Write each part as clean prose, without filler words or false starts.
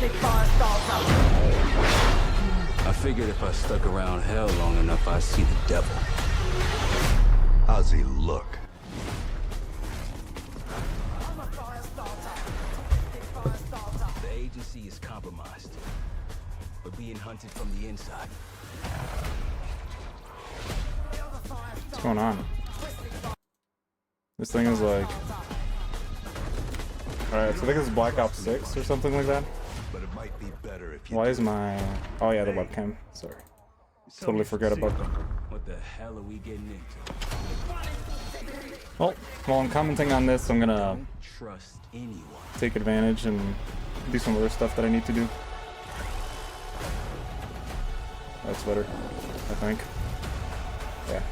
I figured if I stuck around hell long enough, I'd see the devil. How's he look? The agency is compromised. We're being hunted from the inside. What's going on? This thing is like... Alright, so I think it's Black Ops 6 or something like that. But it might be better if you Why is my... Oh yeah, the webcam. Sorry. Totally forgot about that. What the hell are we getting into? Well, while I'm commenting on this, I'm gonna Don't trust anyone. take advantage and do some other stuff that I need to do. That's better, I think. Yeah.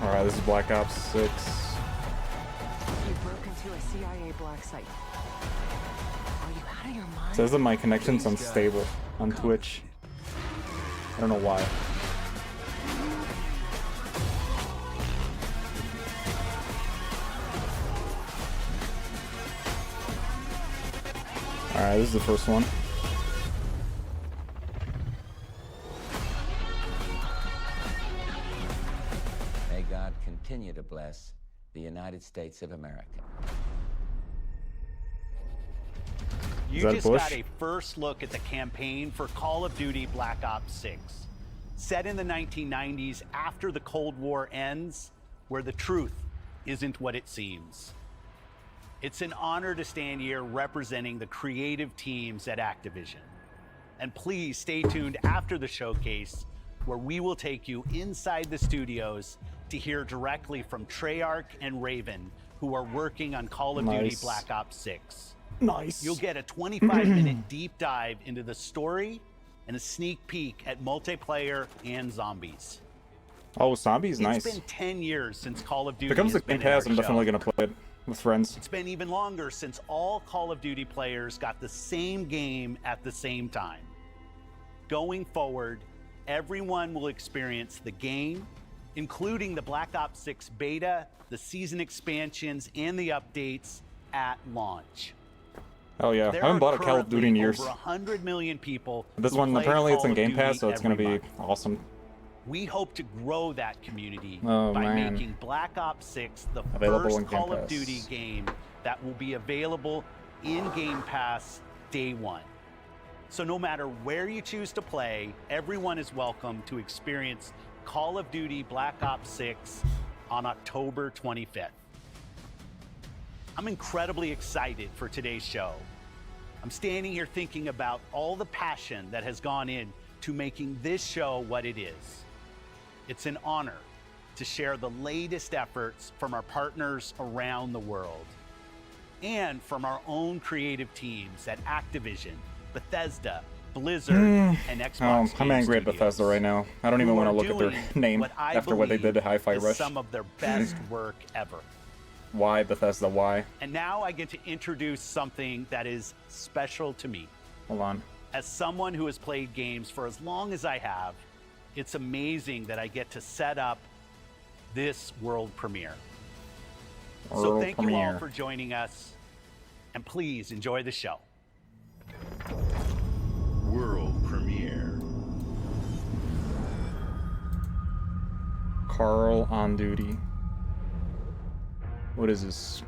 Alright, this is Black Ops 6. You broke into a CIA black site. Are you out of your mind? It says that my connection's unstable on Twitch. I don't know why. Alright, this is the first one. May God continue to bless the United States of America. Is You that just Bush? got a first look at the campaign for Call of Duty Black Ops 6. Set in the 1990s after the Cold War ends, where the truth isn't what it seems. It's an honor to stand here representing the creative teams at Activision. And please stay tuned after the showcase, where we will take you inside the studios to hear directly from Treyarch and Raven, who are working on Call of Duty Nice. Black Ops 6. Nice. You'll get a 25-minute deep dive into the story and a sneak peek at multiplayer and zombies. Oh, Zombie's nice. It's been 10 years since Call of Duty If it comes to has been Game in our Pass, I'm definitely show. gonna play it with friends. It's been even longer since all Call of Duty players got the same game at the same time. Going forward, everyone will experience the game, including the Black Ops 6 beta, the season expansions, and the updates at launch. Oh yeah, I There haven't are bought a Call of Duty in currently years. over 100 million people This who one, play apparently it's Call in of Game Duty Pass, so it's gonna every be month. awesome. We hope to grow that community Oh, by man. making Black Ops 6 the Available first in Game Call of Pass. Duty game that will be available in Game Pass day one. So no matter where you choose to play, everyone is welcome to experience Call of Duty Black Ops 6 on October 25th. I'm incredibly excited for today's show. I'm standing here thinking about all the passion that has gone in to making this show what it is. It's an honor to share the latest efforts from our partners around the world and from our own creative teams at Activision, Bethesda, Blizzard, and Xbox Oh, I'm Game angry at Studios, Bethesda right now. I don't even who want to are look at their doing name what I after what they did to believe Hi-Fi is Rush. some of their best work ever. Why, Bethesda, why? And now I get to introduce something that is special to me. Hold on. As someone who has played games for as long as I have, it's amazing that I get to set up this world premiere. So World thank you premiere. all for joining us, and please enjoy the show. world premiere. Carl on duty. What is this?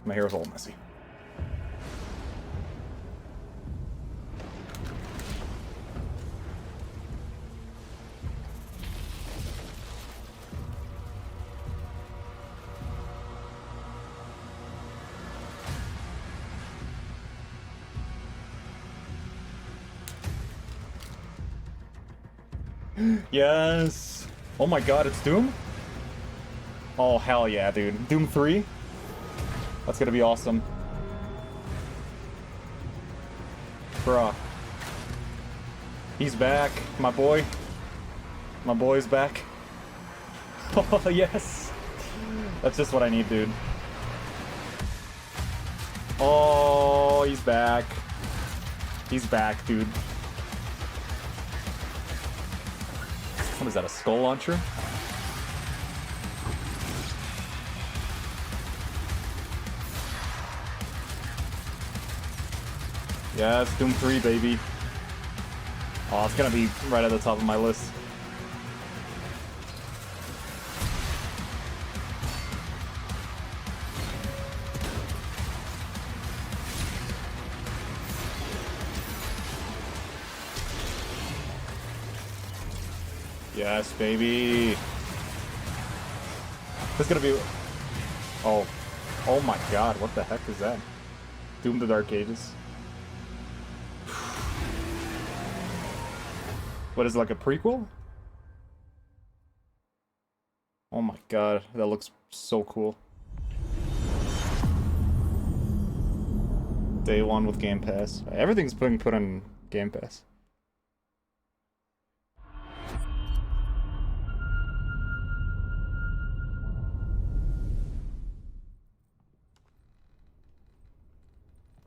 My hair's all messy. Yes! Oh my god, it's Doom? Oh hell yeah, dude. Doom 3? That's gonna be awesome. Bruh. He's back, my boy. My boy's back. Oh yes! That's just what I need, dude. Oh, he's back. He's back, dude. What is that, a skull launcher? Yes, Doom 3, baby. Oh, it's gonna be right at the top of my list. Yes, baby. This is gonna be... Oh. Oh my god, what the heck is that? Doom the Dark Ages. What is it, like a prequel? Oh my god, that looks so cool. Day one with Game Pass. Everything's being put on Game Pass.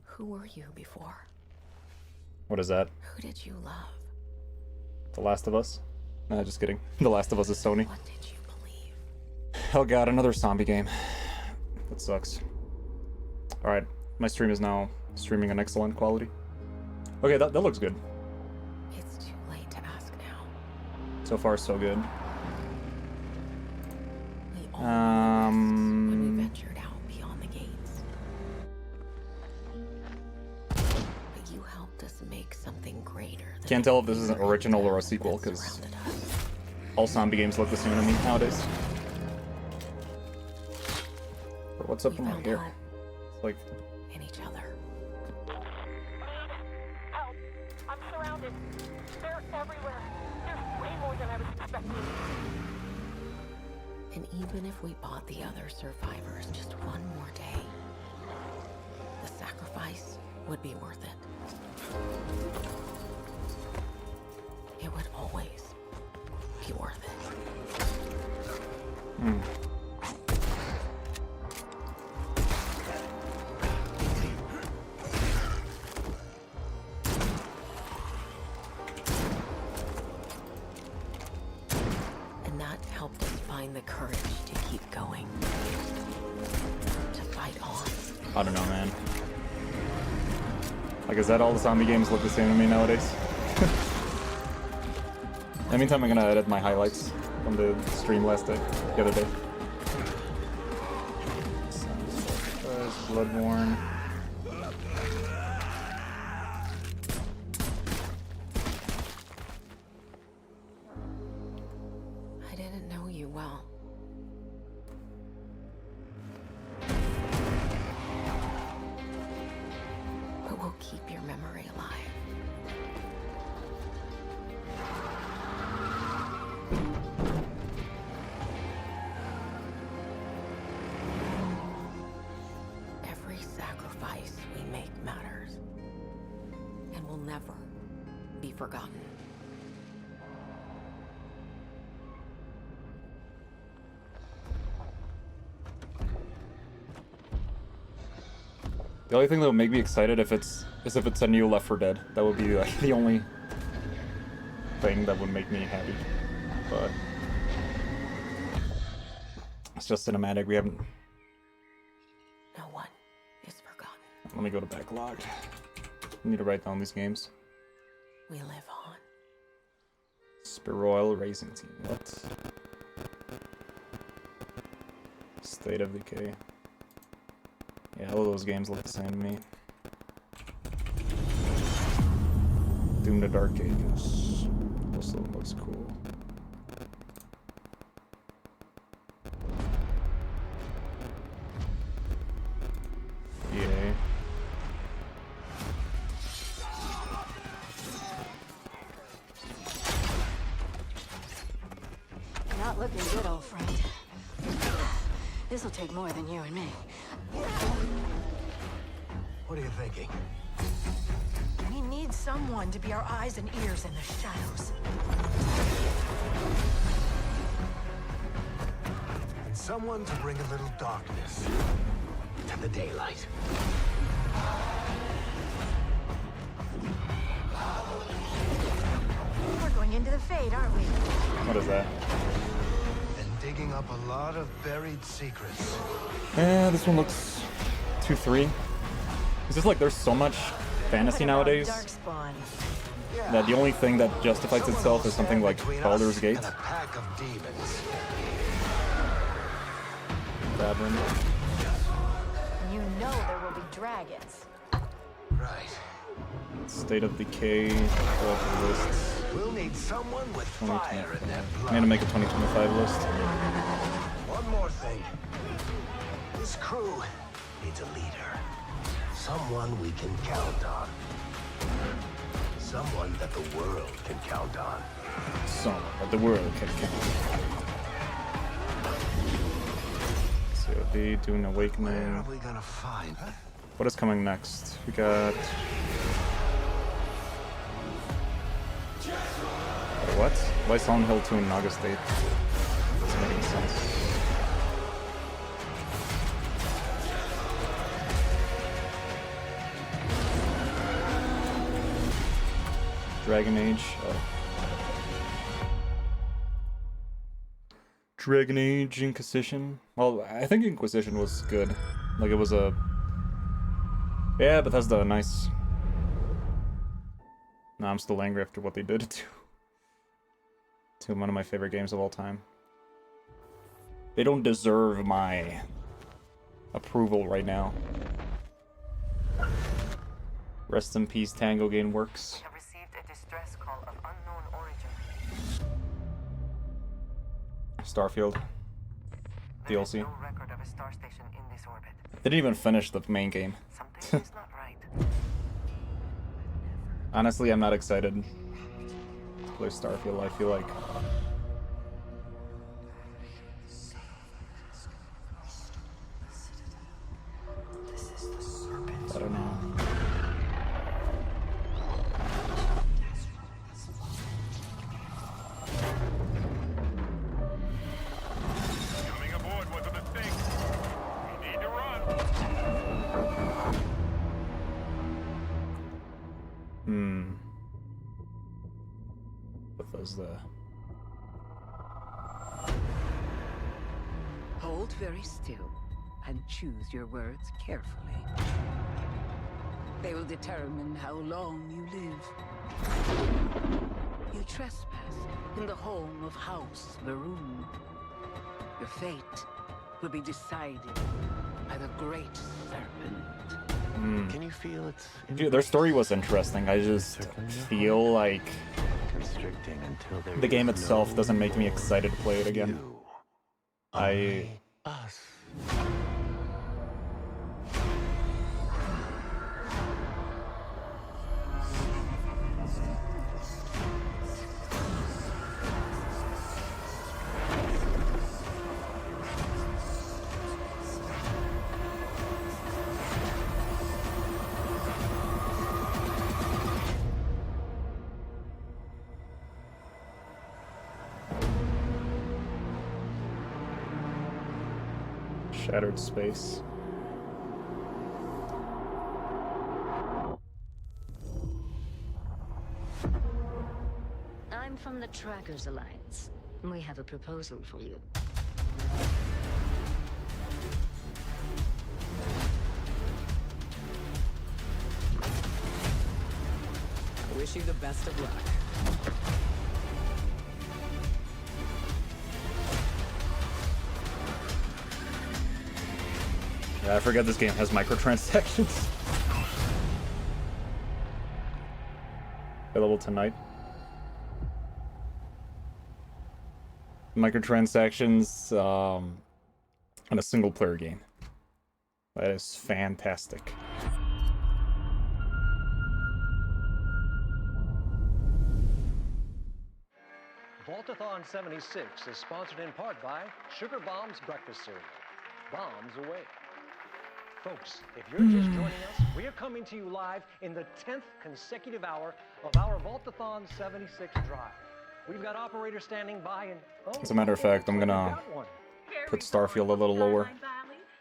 Who were you before? What is that? Who did you love? The Last of Us? Nah, just kidding. The Last of Us is Sony. What did you believe? Oh god, another zombie game. That sucks. Alright, my stream is now streaming in excellent quality. Okay, that looks good. It's too late to ask now. So far, so good. We all knew this when we ventured out beyond the gates. But you helped us make something greater. Can't tell if this is an original or a sequel, because all zombie games look the same to me nowadays. But what's up in my hair? It's like... in each other. Help! I'm surrounded. They're everywhere. There's way more than I was expecting. And even if we bought the other survivors just one more day, the sacrifice would be worth it. It would always be worth it. And that helped us find the courage to keep going. To fight on. I don't know, man. Like, is that all the zombie games look the same to me nowadays? In the meantime, I'm gonna edit my highlights from the stream the other day. Bloodborne. I didn't know you well. But we'll keep your memory alive. Every sacrifice we make matters and will never be forgotten. The only thing that would make me excited is if it's a new Left 4 Dead. That would be like the only thing that would make me happy. But it's just cinematic. We haven't. No one is forgotten. Let me go to backlog. I need to write down these games. We live on. Spiroil Racing Team. What? State of Decay. Yeah, all of those games look the same to me. Doom the Dark Ages. Also looks cool. EA. Not looking good, old friend. This'll take more than you and me. What are you thinking? We need someone to be our eyes and ears in the shadows. And someone to bring a little darkness to the daylight. We're going into the Fade, aren't we? What is that? And digging up a lot of buried secrets. Yeah, this one looks 2-3. It's just like there's so much fantasy nowadays, Darkspawn. that the only thing that justifies Someone itself will is something stand like between Baldur's us Gate. and a pack of demons. Bad one. You know there will be dragons. Right. State of Decay. Pull up the lists. We'll need someone with 2020. fire in their I'm blood. gonna make a 2025 list. One more thing. This crew needs a leader. Someone we can count on. Someone that the world can count on. Someone that the world can count. COD, Dune Where Awakening. are we gonna find? What is coming next? We got. What? Why Silent Hill 2 in August 8th? Doesn't make any sense. Dragon Age. Oh. Dragon Age Inquisition. Well, I think Inquisition was good. Like, it was a. Yeah, Bethesda, nice. No, I'm still angry after what they did to one of my favorite games of all time. They don't deserve my approval right now. Rest in peace, Tango Gameworks. Have received a distress call of unknown origin. Starfield. There is DLC. no record of a star station in this orbit. They didn't even finish the main game. Something is not right. Honestly, I'm not excited to play Starfield. I feel like I don't know. Coming aboard was a mistake. We need to run. Bethesda. Hold very still and choose your words carefully. They will determine how long you live. You trespassed in the home of House Varun. Your fate will be decided by the Great Serpent. Can you feel it? Dude, their story was interesting. I just feel like Constricting until there the game is itself no doesn't make me excited to play it again. you. I Us. Shattered Space. I'm from the Trackers Alliance. We have a proposal for you. I wish you the best of luck. Yeah, I forget this game has microtransactions. Available tonight. Microtransactions in a single player game. That is fantastic. Vaultathon 76 is sponsored in part by Sugar Bombs Breakfast Cereal. Bombs away. Folks, if you're just joining us, we are coming to you live in the 10th consecutive hour of our Vaultathon 76 drive. We've got operators standing by and... Oh, As a matter of fact, I'm gonna put Starfield a little lower.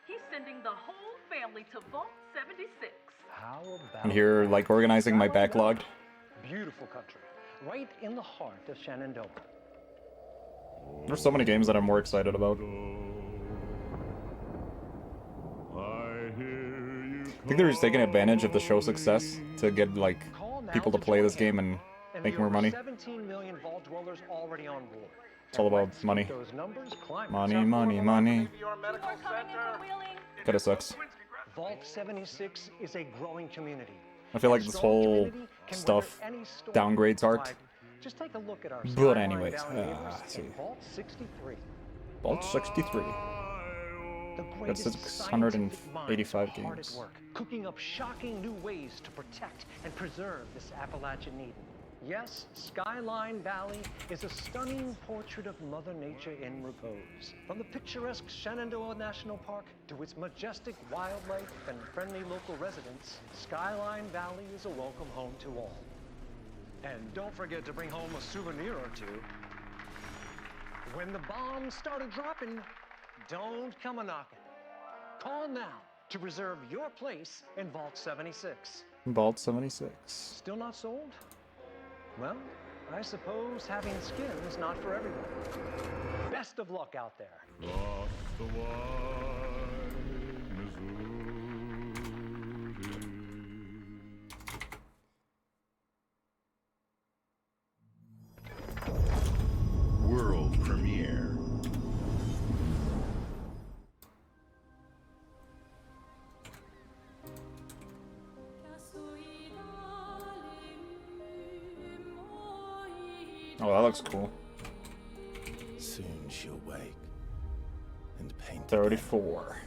He's sending the whole family to Vault 76. How about I'm here, like, organizing my backlog. beautiful country, right in the heart of Shenandoah. There's so many games that I'm more think they're just taking advantage of the show's success to get like people to play this game and make more money. 17 million vault dwellers already on board. It's all about money. Those numbers climb. Money, money, money. Kinda sucks. Vault 76 is a growing community. I feel like this whole stuff downgrades art. Just take a look at our But anyways, let's see. Vault 63. Vault 63. Got 685 games. Cooking up shocking new ways to protect and preserve this Appalachian Eden. Yes, Skyline Valley is a stunning portrait of Mother Nature in repose. From the picturesque Shenandoah National Park to its majestic wildlife and friendly local residents, Skyline Valley is a welcome home to all. And don't forget to bring home a souvenir or two. When the bombs started dropping, don't come a-knocking. Call now to reserve your place in Vault 76. Vault 76. Still not sold? Well, I suppose having skin is not for everyone. Best of luck out there. World premiere. Oh, that looks cool. Soon she'll wake and paint 34.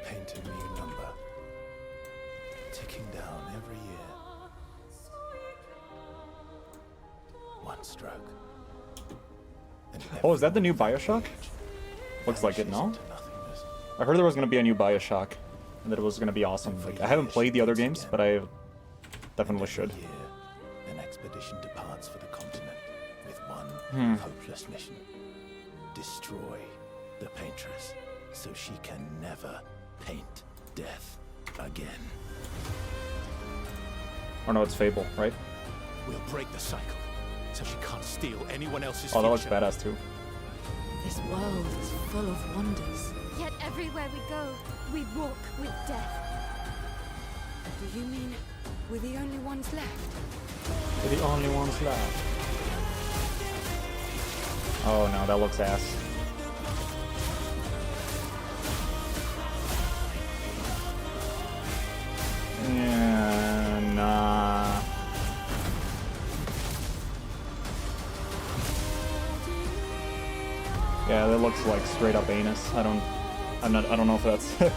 Paint a new number, ticking down every year. One stroke. Oh, is that the new Bioshock? Looks like it, no? I heard there was gonna be a new Bioshock, and that it was gonna be awesome. Like, I haven't played the other games, but I definitely should. An expedition departs for the continent with one hopeless mission. Destroy the paintress so she can never paint death again. Or no, it's Fable, right? We'll break the cycle so she can't steal anyone else's Oh, that looks future. badass too. This world is full of wonders. Yet everywhere we go, we walk with death. Do you mean we're the only ones left? We're the only ones left. Oh no, that looks ass. Yeah, nah. Yeah, that looks like straight up anus. I don't know if that's the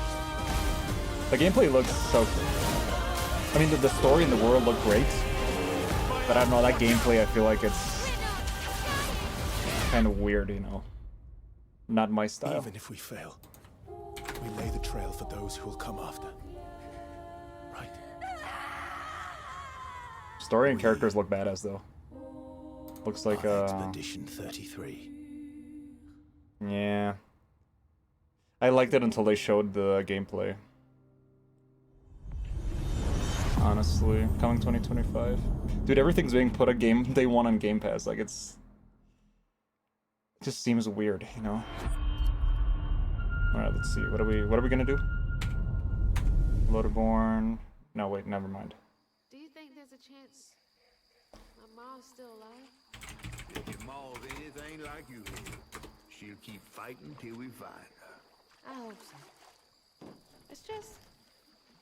gameplay looks so cool. I mean, the story and the world look great, but I don't know, that gameplay, I feel like it's kind of weird, you know. Not my style. Even if we fail, we lay the trail for those who will come after. Right? Story and characters look badass though. Looks like Expedition 33. Yeah. I liked it until they showed the gameplay. Honestly, coming 2025. Dude, everything's being put at day one on Game Pass. Like, it just seems weird, you know? Alright, let's see. What are we gonna do? Loaderborn. No, wait, never mind. Do you think there's a chance my mom's still alive? If your mom's anything like you is, she'll keep fighting till we find her. I hope so. It's just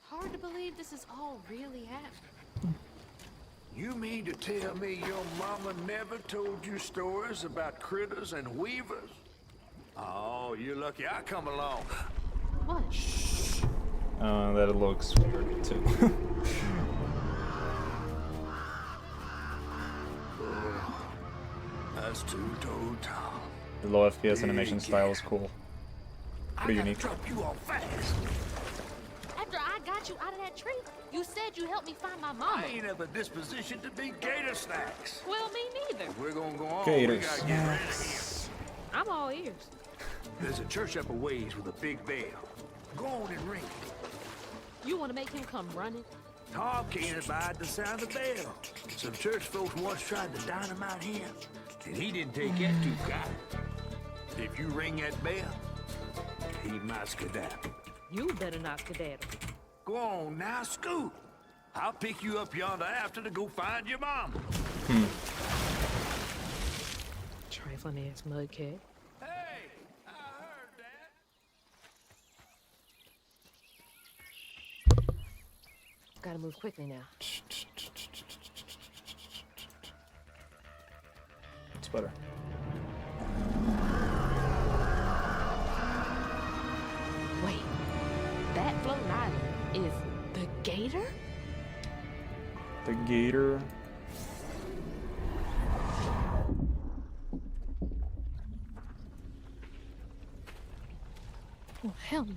hard to believe this is all really happening. You mean to tell me your mama never told you stories about critters and weavers? Oh, you're lucky I come along. What? Shh. That looks weird too. That's two-toed Tom. The low FPS animation style is cool. Pretty unique. Drop you off fast. After I got you out of that tree, you said you helped me find my mama. I ain't have a disposition to be gator snacks. Well, me neither. We're gonna go on. Gator We gotta get ready to hear. I'm all ears. There's a church up a ways with a big bell. Go on and ring it. You want to make him come running? Tom can't abide the sound of the bell. Some church folks once tried to dynamite him, and he didn't take that too kindly. If you ring that bell, he might skedaddle. You better not skedaddle. Go on now, scoot. I'll pick you up yonder after to go find your mom. Trifling ass mudcat. Hey, I heard that. Gotta move quickly now. It's better. Wait, that floating island is the Gator? The Gator. Oh, hell no.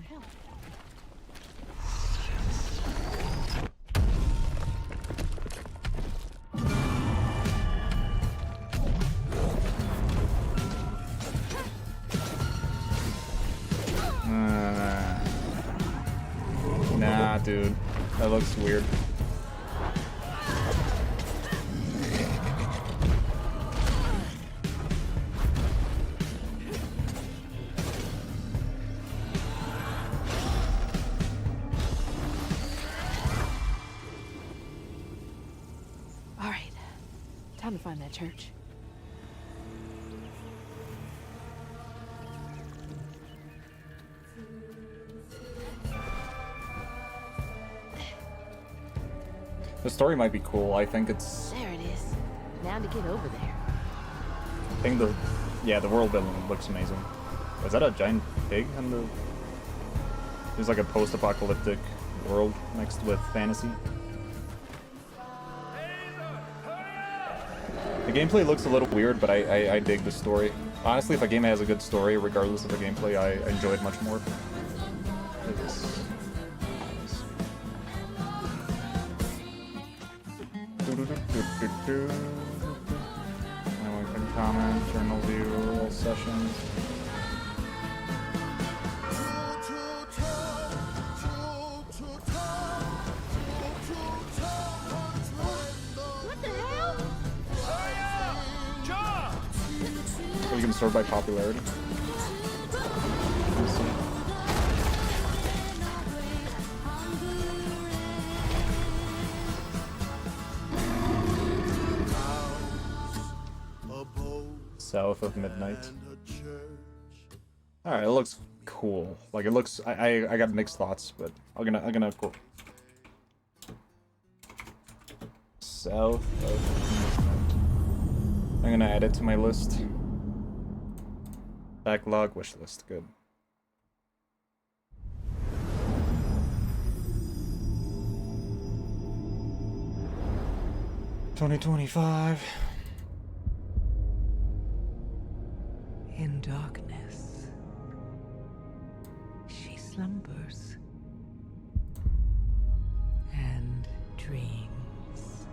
Nah, dude. That looks weird. All right, time to find that church. The story might be cool. I think it's. There it is. Now to get over there. I think the. Yeah, the world building looks amazing. Is that a giant pig in the. There's like a post-apocalyptic world mixed with fantasy. The gameplay looks a little weird, but I dig the story. Honestly, if a game has a good story, regardless of the gameplay, I enjoy it much more. Anyone can comment, journal view, all sessions. What the hell? So you can sort by popularity. Let's see. South of midnight. All right, it looks cool. Like it looks. I got mixed thoughts, but I'm gonna go. South of midnight. I'm gonna add it to my list. Backlog wish list. Good. $2025. In darkness, she slumbers and dreams.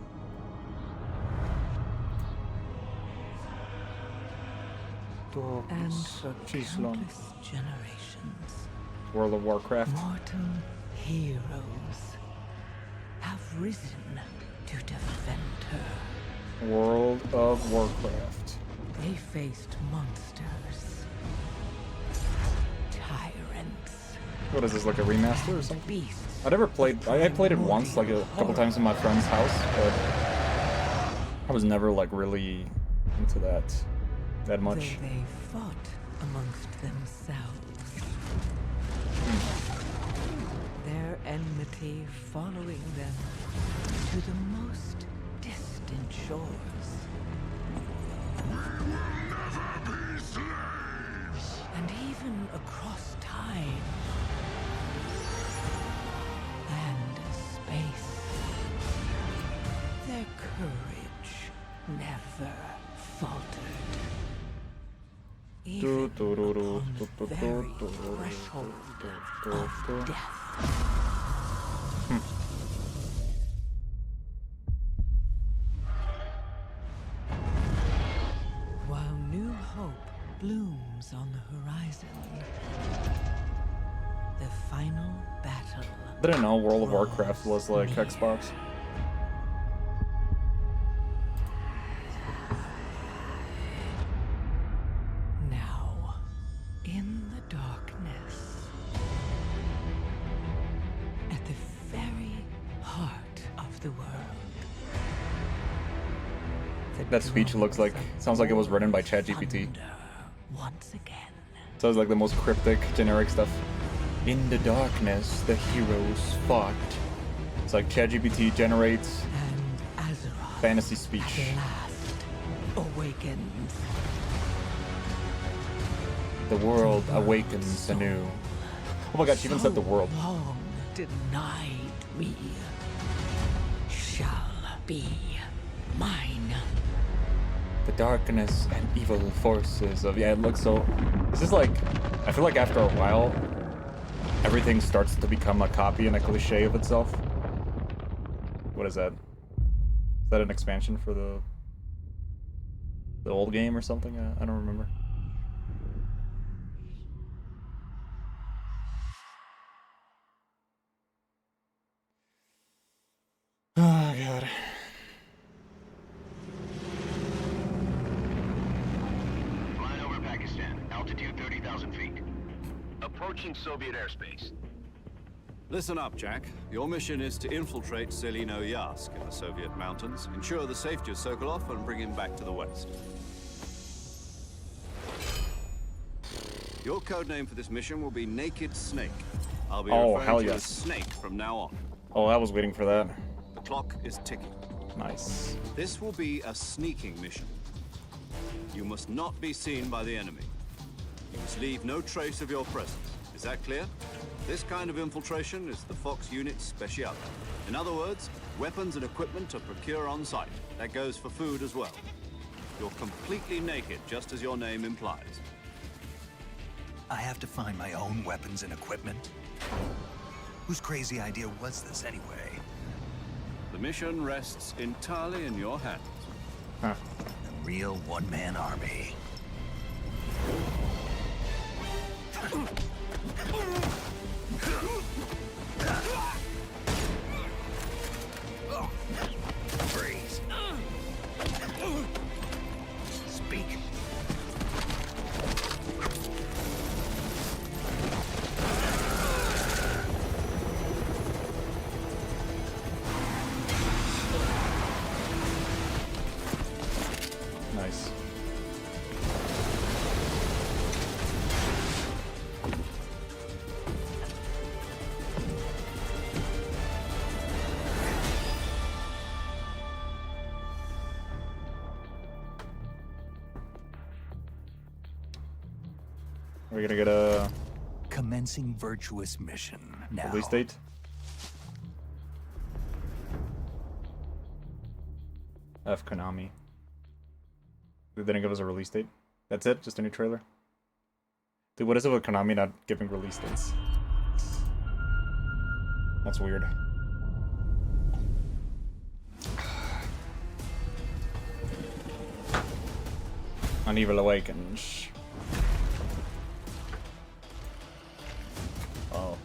And for countless generations, World of Warcraft. mortal heroes have risen to defend her. World of Warcraft. They faced monsters, tyrants. What is this, like a remaster or something? Beasts. I never played. I played it once, like a couple times in my friend's house, but I was never like really into that much. Though they fought amongst themselves. Their enmity following them to the most distant shores. And even across time and space. Their courage never faltered. Even upon the very threshold of death. While new hope blooms on the horizon, the final battle. Didn't know World of Warcraft was like Xbox. Now, in the darkness, of the world. That speech looks like, sounds like it was written by ChatGPT. Once again. Sounds like the most cryptic, generic stuff. In the darkness, the heroes fought. It's like ChatGPT generates fantasy speech. Awakens. The world awakens anew. Oh my god, she even said the world. Long denied me shall be mine. The darkness and evil forces of, yeah, it looks so, this is like, I feel like after a while everything starts to become a copy and a cliche of itself. What is that? Is that an expansion for the old game or something? I don't remember. Oh god. Flying over Pakistan, altitude 30,000 feet. Approaching Soviet airspace. Listen up, Jack. Your mission is to infiltrate Selino-Yask in the Soviet mountains, ensure the safety of Sokolov, and bring him back to the west. Your codename for this mission will be Naked Snake. I'll be referring to you as Snake from now on. Oh, I was waiting for that. The clock is ticking. Nice. This will be a sneaking mission. You must not be seen by the enemy. You must leave no trace of your presence. Is that clear? This kind of infiltration is the Fox unit's specialty. In other words, weapons and equipment are procured on site. That goes for food as well. You're completely naked, just as your name implies. I have to find my own weapons and equipment? Whose crazy idea was this, anyway? The mission rests entirely in your hands. Huh. A real one-man army. Freeze. Speak. Nice. We're gonna get a commencing virtuous mission now. release date. F Konami. They didn't give us a release date. That's it? Just a new trailer? Dude, what is it with Konami not giving release dates? That's weird. An Evil Awakens. Oh.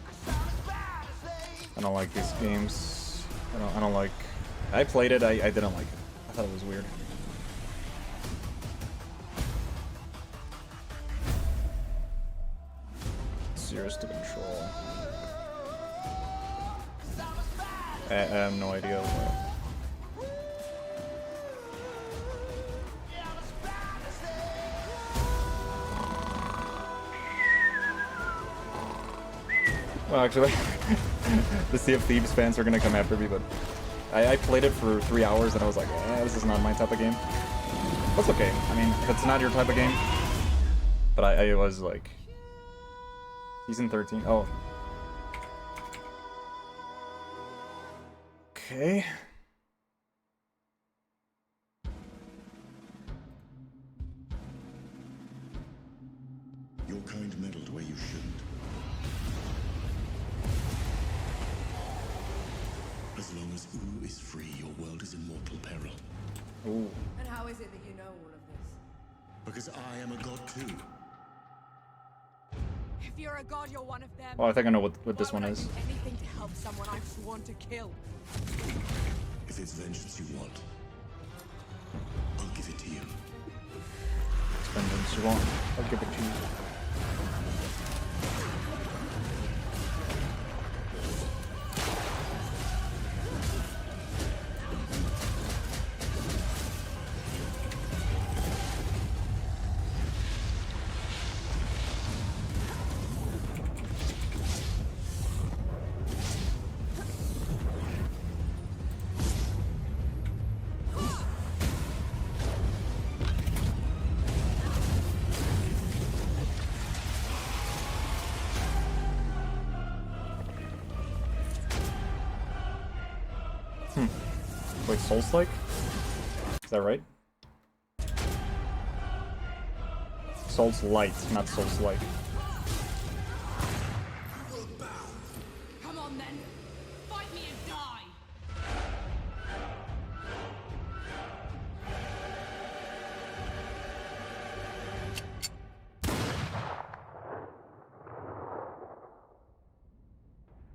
I don't like these games. I don't like... I played it, I didn't like it. I thought it was weird. Zeros to control. I have no idea what. Well, actually, the Sea of Thieves fans are gonna come after me, but I played it for 3 hours and I was like, this is not my type of game. That's okay. I mean, if it's not your type of game. But I was like... Season 13. Oh. Okay. Your kind meddled where you shouldn't. As long as Ooh is free, your world is in mortal peril. Ooh. And how is it that you know all of this? Because I am a god too. If you're a god, you're one of them. Oh, I think I know what this one is. Anything to help someone I've sworn to kill. If it's vengeance you want, I'll give it to you. It's vengeance you want. I'll give it to you. Wait, Souls-like? Is that right? Souls-light, not Souls-like. Come on then. Fight me and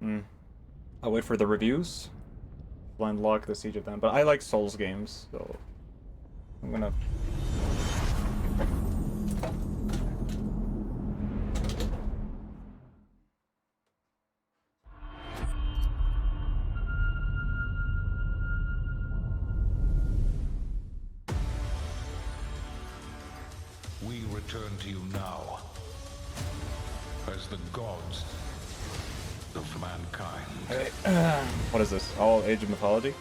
die. I'll wait for the reviews. Blind Lock, the Siege of them. But I like Souls games, so I'm gonna... We return to you now as the gods of mankind. What is this? All Age of Mythology?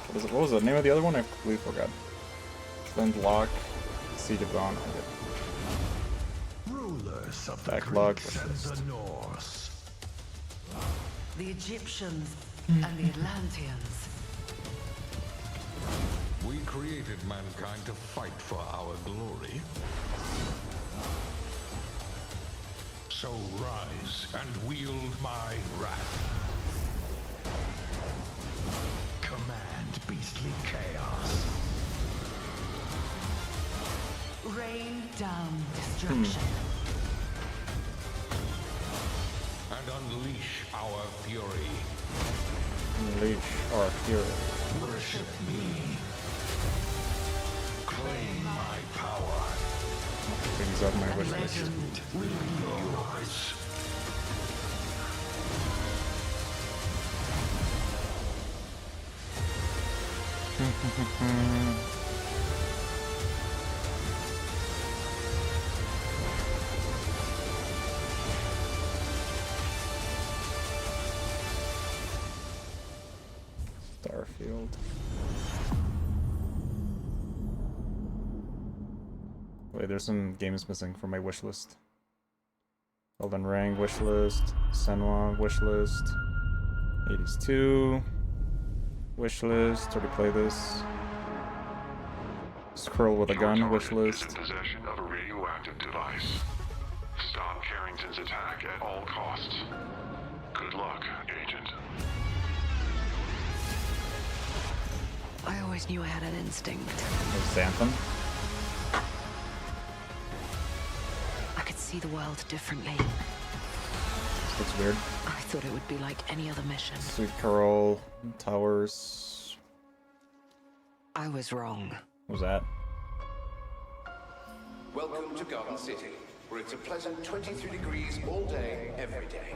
What is it? What was the name of the other one? I completely forgot. Blind Lock, Siege of Dawn. Rulers of the Backlog. Greeks and the Norse. The Egyptians and the Atlanteans. We created mankind to fight for our glory. So rise and wield my wrath. Command beastly chaos. Rain down destruction. And unleash our fury. Unleash our fury. Worship me. Claim my power. Things up my wish list. Legend will be yours. Starfield. Wait, there's some games missing from my wish list. Elden Ring wish list, Senua wish list, Hades 2 wish list. Already play this. Squirrel with a gun wish list. In possession of a radioactive device. Stop Carrington's attack at all costs. Good luck, Agent. I always knew I had an instinct. Xanthan. I could see the world differently. This looks weird. I thought it would be like any other mission. Sweet Carol, Towers. I was wrong. What was that? Welcome to Garden City, where it's a pleasant 23 degrees all day, every day.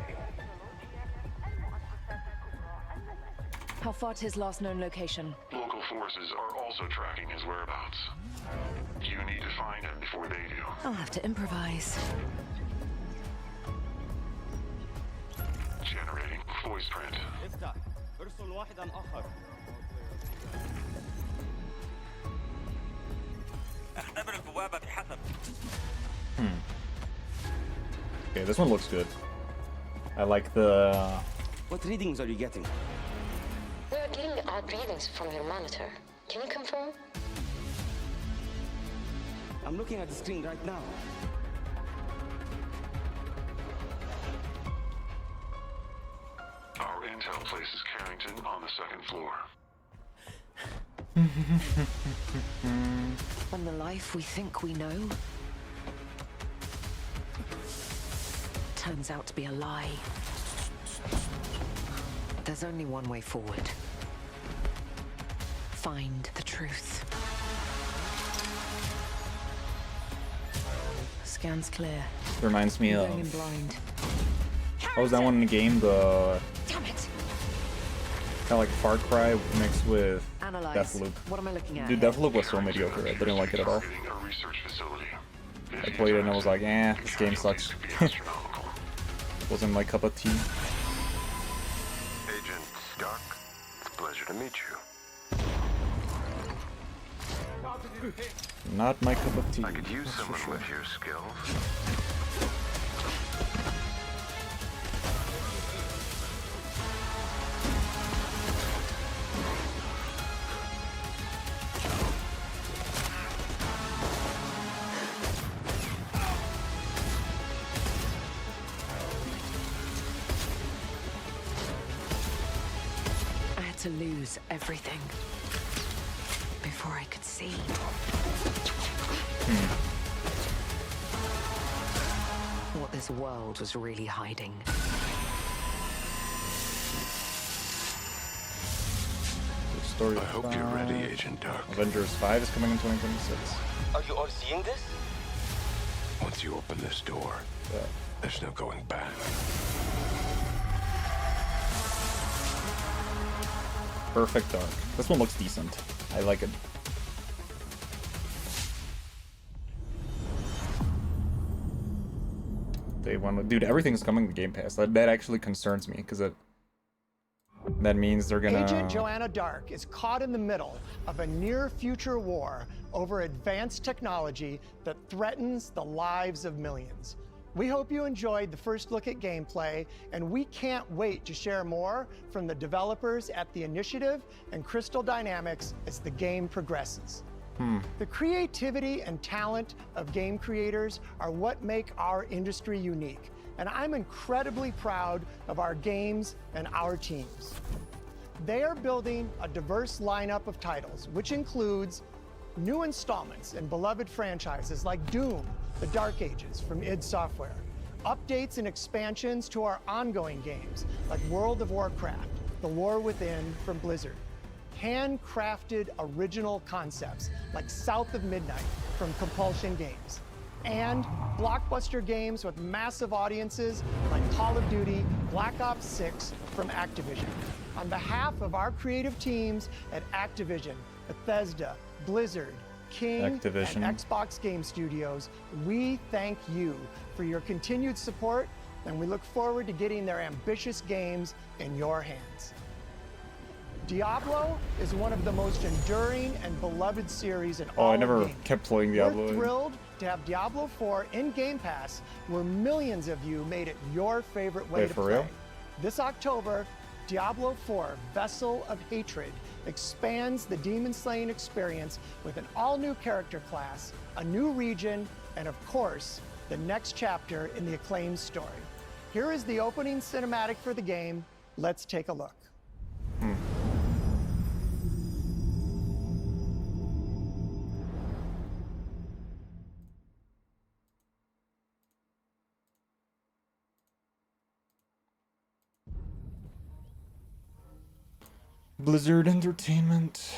How far to his last known location? Local forces are also tracking his whereabouts. You need to find him before they do. I'll have to improvise. Generating voice print. Okay, this one looks good. I like the... What readings are you getting? We are getting odd readings from your monitor. Can you confirm? I'm looking at the screen right now. Our intel places Carrington on the second floor. When the life we think we know turns out to be a lie. There's only one way forward. Find the truth. Scan's clear. Reminds me Going in of... blind. What was that one in the game? The... Damn it! Kind of like Far Cry mixed with Analyze. Deathloop. What am I looking at? Dude, Deathloop was so mediocre. I didn't like it at all. A research facility. I played it and I was like, eh, this game sucks. Wasn't my cup of tea. Agent Stark, it's a pleasure to meet you. Not my cup of tea. I could use someone with your skills. to lose everything before I could see. What this world was really hiding. Story I hope you're ready, Agent Dark. Avengers 5 is coming in 2026. Are you all seeing this? Once you open this door, there's no going back. Perfect Dark. This one looks decent. I like it. Day one, dude. Everything's coming to Game Pass. That actually concerns me because that means they're gonna. Agent Joanna Dark is caught in the middle of a near-future war over advanced technology that threatens the lives of millions. We hope you enjoyed the first look at gameplay, and we can't wait to share more from the developers at The Initiative and Crystal Dynamics as the game progresses. The creativity and talent of game creators are what make our industry unique, and I'm incredibly proud of our games and our teams. They are building a diverse lineup of titles, which includes new installments in beloved franchises like Doom, The Dark Ages from id Software, updates and expansions to our ongoing games like World of Warcraft, The War Within from Blizzard, handcrafted original concepts like South of Midnight from Compulsion Games, and blockbuster games with massive audiences like Call of Duty, Black Ops 6 from Activision. On behalf of our creative teams at Activision, Bethesda, Blizzard, King, and Xbox Game Studios, we thank you for your continued support, and we look forward to getting their ambitious games in your hands. Diablo is one of the most enduring and beloved series in all I never gaming. kept playing Diablo. We're thrilled to have Diablo 4 in Game Pass, where millions of you made it your favorite way to for play. real? This October, Diablo 4 Vessel of Hatred expands the demon slaying experience with an all-new character class, a new region, and of course, the next chapter in the acclaimed story. Here is the opening cinematic for the game. Let's take a look. Blizzard Entertainment.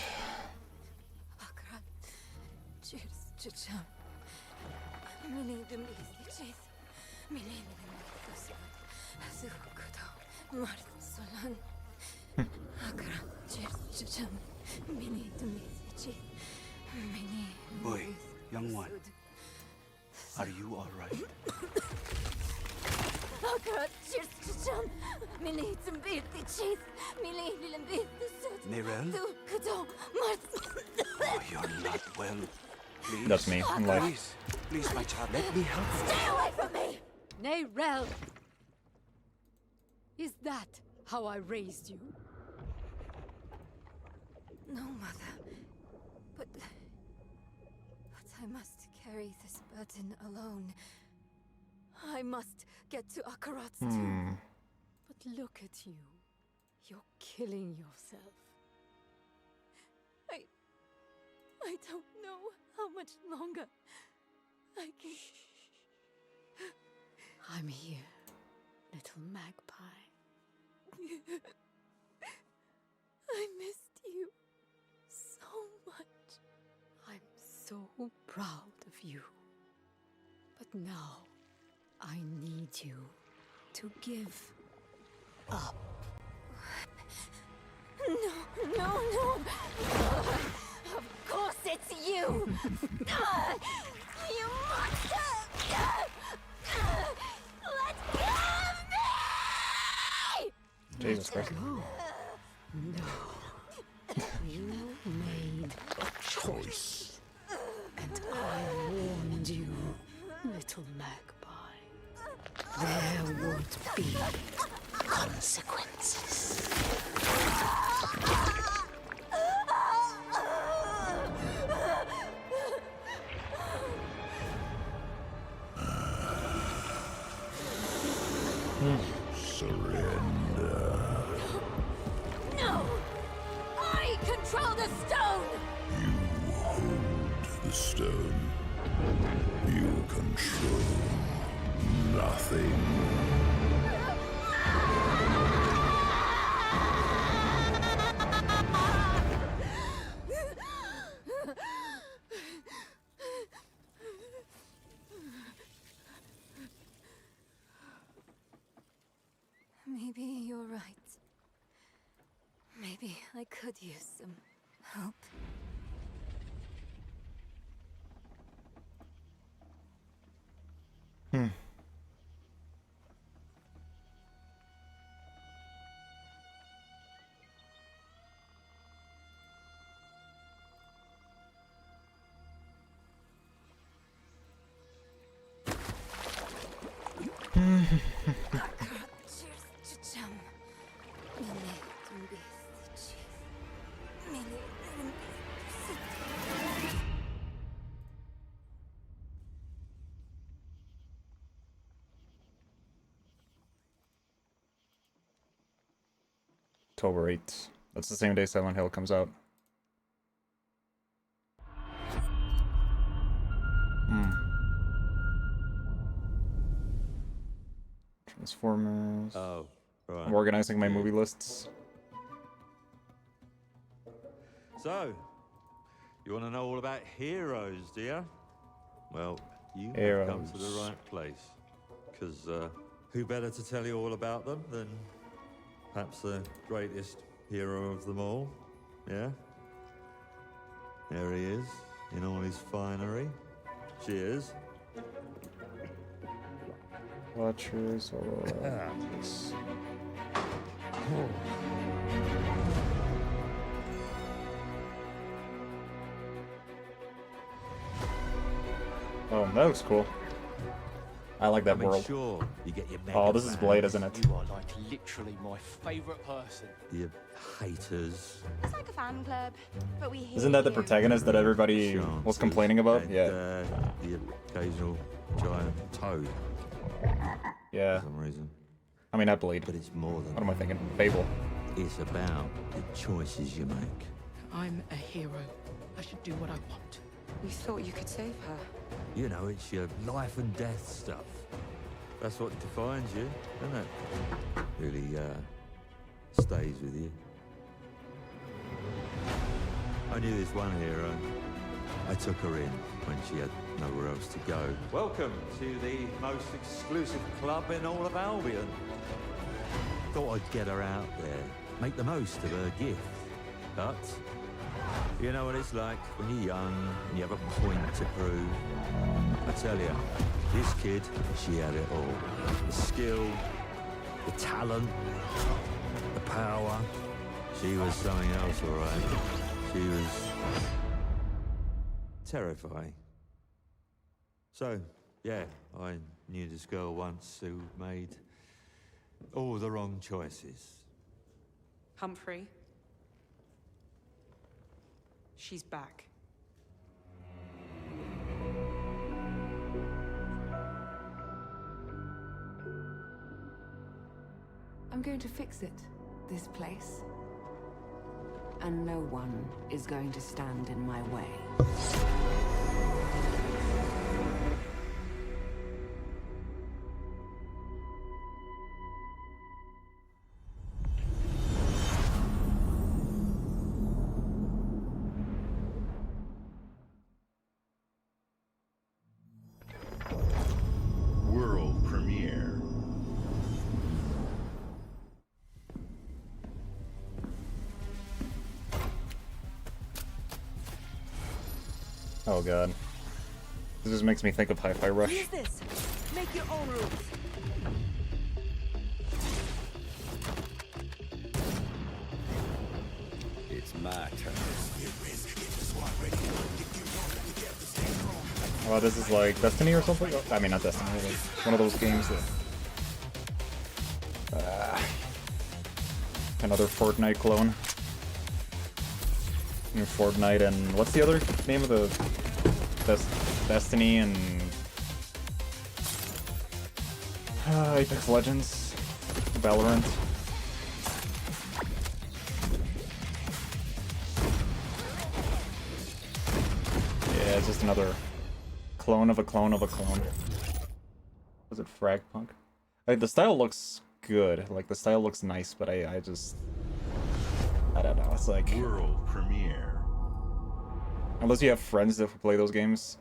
Boy, young one, are you all right? Neyrelle? Oh, you're not well. Please. That's me. I'm like, Please, please, my child, let me help you. Stay away from me! Neyrelle! Is that how I raised you? No, Mother. But I must carry this burden alone. I must get to Akarat's tomb. But look at you. You're killing yourself. I don't know how much longer I can... I'm here, little magpie. I missed you so much. I'm so proud of you. But now, I need you to give up. No. Of course it's you! You monster! Let go of me! Jesus Christ. No. You made a choice. And I warned you, little magpie. There would be consequences. Surrender. No! the stone. You control nothing. Maybe you're right. Maybe I could use some help. October 8th. That's the same day Silent Hill comes out. Transformers. Oh, right. I'm organizing my movie lists. So, you want to know all about heroes, do you? Well, you have come to the right place. Because who better to tell you all about them than perhaps the greatest hero of them all? Yeah? There he is, in all his finery. Cheers. Watchers or... Oh, that looks cool. I like that world. Sure you get your oh, this is Blade, isn't it? You are like literally my favorite person. You haters. It's like a fan club, but we hear Isn't that the you. protagonist that everybody was complaining about? And, Yeah. The occasional giant toad. Yeah. For some reason. I mean, not Blade. But it's more than What am I thinking? Fable. It's about the choices you make. I'm a hero. I should do what I want. We thought you could save her. You know, it's your life and death stuff. That's what defines you, doesn't it? Really, stays with you. I knew this one hero. I took her in when she had nowhere else to go. Welcome to the most exclusive club in all of Albion. Thought I'd get her out there, make the most of her gift. But you know what it's like when you're young and you have a point to prove. I tell you, this kid, she had it all. The skill, the talent, the power. She was something else, all right. She was terrifying. So, yeah, I knew this girl once who made all the wrong choices. Humphrey. She's back. I'm going to fix it, this place. And no one is going to stand in my way. World premiere. Oh god. This just makes me think of Hi-Fi Rush. Use this. Make your own rules. It's my turn. Oh, this is like Destiny or something? Oh, I mean, not Destiny, but one of those games that... another Fortnite clone. New Fortnite and... what's the other name of the... Destiny and... Apex Legends? Valorant? Yeah, it's just another clone of a clone of a clone. Was it Fragpunk? Like, the style looks good. Like, the style looks nice, but I don't know. It's like world premiere. Unless you have friends that play those games.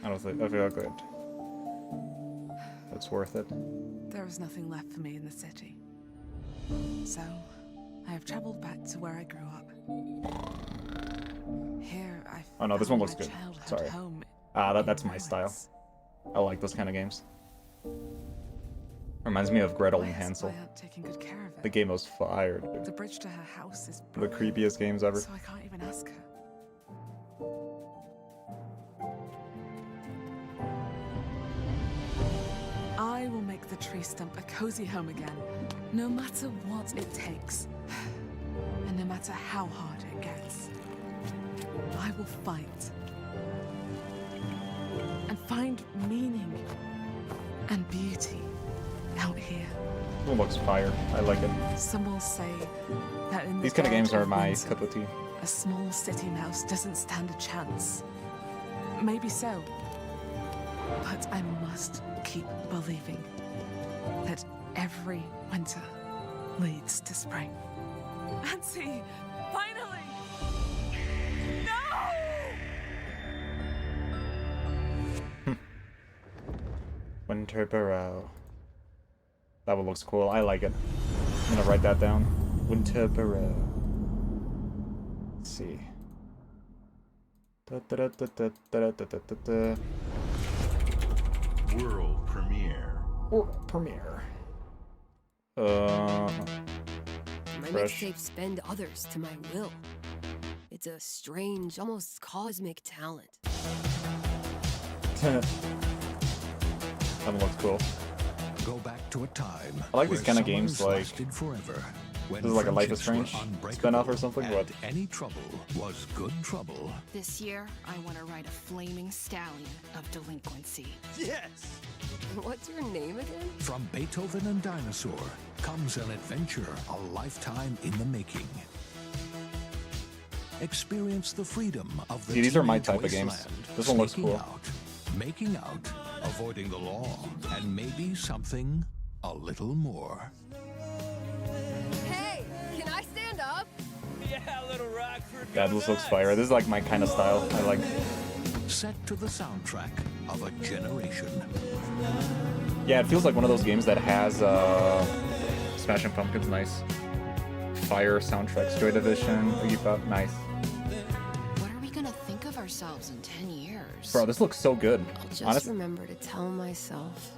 I feel like it's worth it. There was nothing left for me in the city. So, I have traveled back to where I grew up. Here, I Oh no, this one looks good. childhood Sorry. home That's my style. I like those kind of games. Reminds me of Gretel and Hansel. taking good care of it. The game was fire, The dude. bridge to her house is The creepiest games ever. so I can't even ask her. I will make the tree stump a cozy home again, no matter what it takes. And no matter how hard it gets. I will fight. And find meaning and beauty out here. It looks fire. I like it. Some will say that in These the kind of games dead are my winter, cup of tea. a small city mouse doesn't stand a chance. Maybe so. But I must keep believing that every winter leads to spring. Auntie! Finally! No! Winter Burrow. That one looks cool. I like it. I'm gonna write that down. Winter Burrow. Let's see. World premiere. World premiere. My Fresh. mixtapes bend others to my will. It's a strange, almost cosmic talent. That one looks cool. Go back to a time. I like these where kind of games, summers like lasted forever. When this is like a Life is friendships Strange were spin-off or unbreakable something. and What? any trouble was good trouble. This year, I want to ride a flaming stallion of delinquency. Yes! What's your name again? From Beethoven and Dinosaur comes an adventure a lifetime in the making. Experience the freedom of the See, these are my teenage type of games. wasteland, This one looks sneaking cool. out, making out, avoiding the law, and maybe something a little more. Hey, can I stand up? Yeah, little rock for That just looks fire. This is like my kind of style. I like. Set to the soundtrack of a generation. Yeah, it feels like one of those games that has Smashing Pumpkins, nice. Fire soundtracks, Joy Division, Iggy Pop, nice. What are we gonna think of ourselves in 10 years? Bro, this looks so good. I'll just Honestly, remember to tell myself.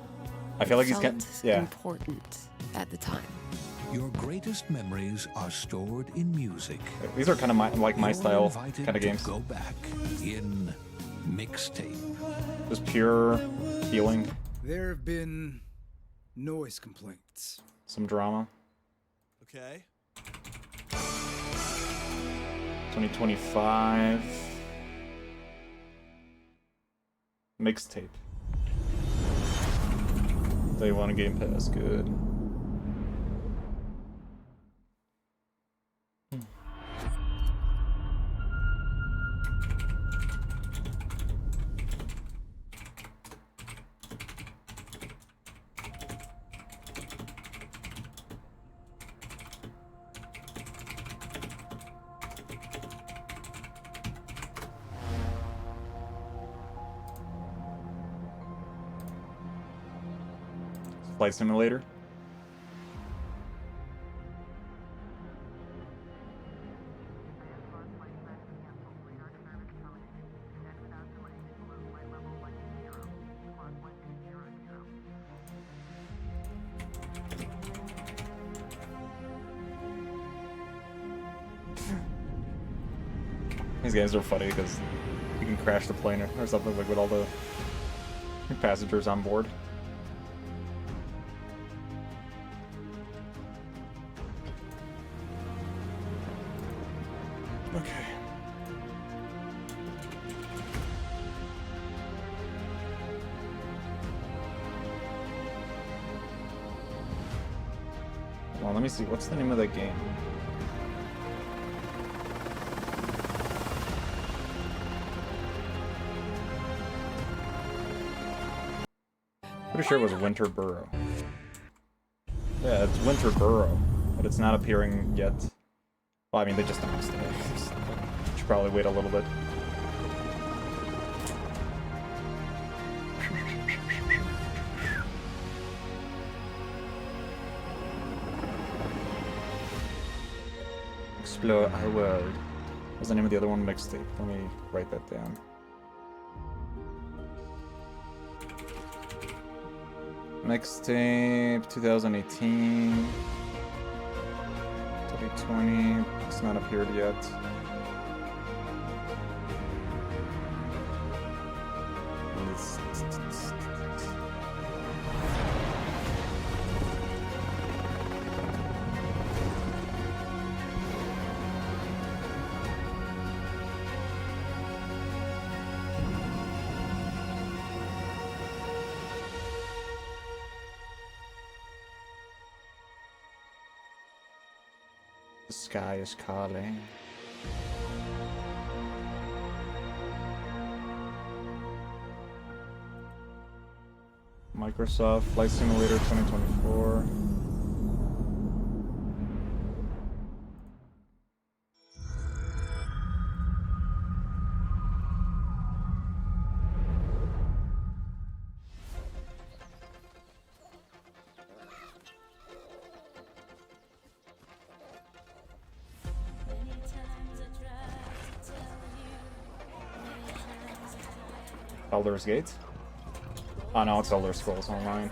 I feel like he's felt getting. Yeah. important at the time. Your greatest memories are stored in music. These are kind of my my You're style invited kind of to games. Go back in mixtape. Just pure feeling, There have been noise complaints. some drama. Okay. 2025 mixtape. Day one Game Pass, good. Flight Simulator. These games are funny because you can crash the plane or something like with all the passengers on board. Okay. Well, let me see. What's the name of that game? Pretty sure it was Winter Burrow. Yeah, it's Winter Burrow, but it's not appearing yet. Well, I mean, they just announced it. Should probably wait a little bit. Explore our world. What's the name of the other one? Mixtape. Let me write that down. Mixtape 2018. 2020. It's not appeared yet. The sky is calling. Microsoft Flight Simulator 2024. Baldur's Gate? Oh no, it's Elder Scrolls Online.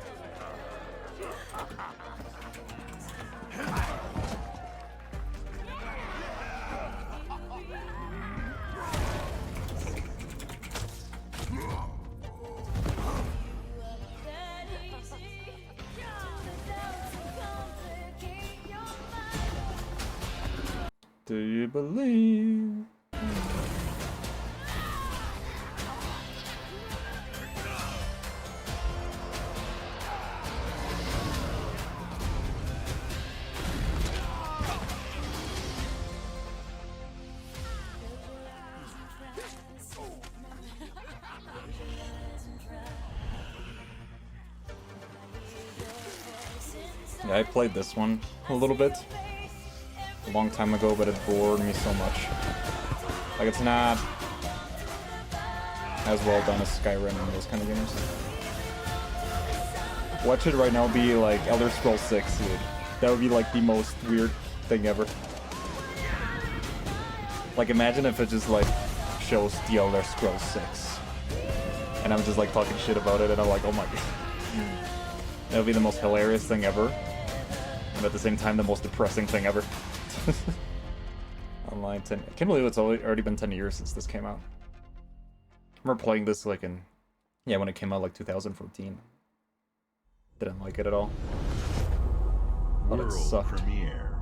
Do you believe? Yeah, I played this one a little bit a long time ago, but it bored me so much. Like, it's not as well done as Skyrim and those kind of games. What should right now be like Elder Scrolls 6, dude? That would be like the most weird thing ever. Like, imagine if it just like shows the Elder Scrolls 6 and I'm just like talking shit about it and I'm like, oh my god. That would be the most hilarious thing ever. And at the same time, the most depressing thing ever. Online 10. I can't believe it's already been 10 years since this came out. I remember playing this like in, yeah, when it came out like 2014. Didn't like it at all. Thought it sucked. Premiere.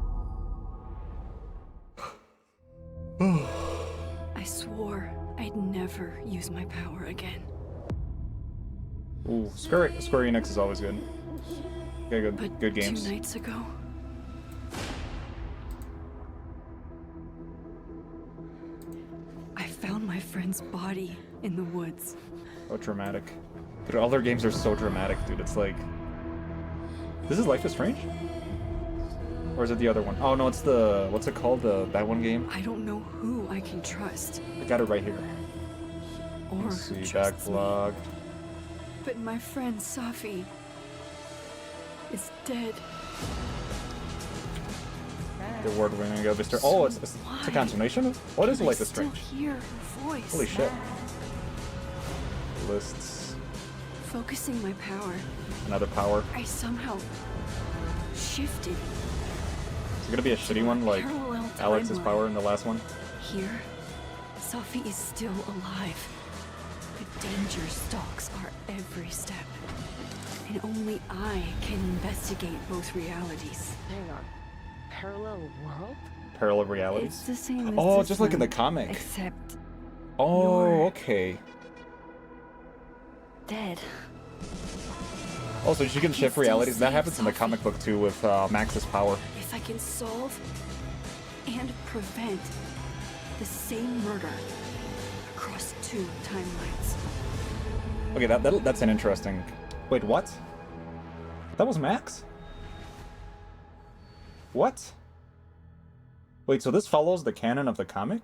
I swore I'd never use my power again. Ooh, Square Enix is always good. Okay, good games. 2 nights ago, I found my friend's body in the woods. Oh, dramatic. Dude, all their games are so dramatic, dude. It's like... This is Life is Strange? Or is it the other one? Oh no, it's the... What's it called? That one game? I don't know who I can trust. I got it right here. Or Let's see, who trusts me. backlog. But my friend Safi is dead. The award-winning Mr. Oh, it's a continuation? What is Life is Still Strange? hear her voice. Holy shit. Lists. Focusing my power, Another power. I somehow shifted. Is it gonna be a shitty one like Parallel Alex's timeline. power in the last one? Here, Safi is still alive. The danger stalks our every step. And only I can investigate both realities. Hang on. Parallel world? Parallel realities? It's the same as Oh, this just like in the one, comic. Except Oh, you're okay. dead. Also, she can shift still realities. That save happens in the Safi. comic book too with Max's power. If I can solve and prevent the same murder across 2 timelines. Okay, that's an interesting Wait, what? That was Max? What? Wait, so this follows the canon of the comic?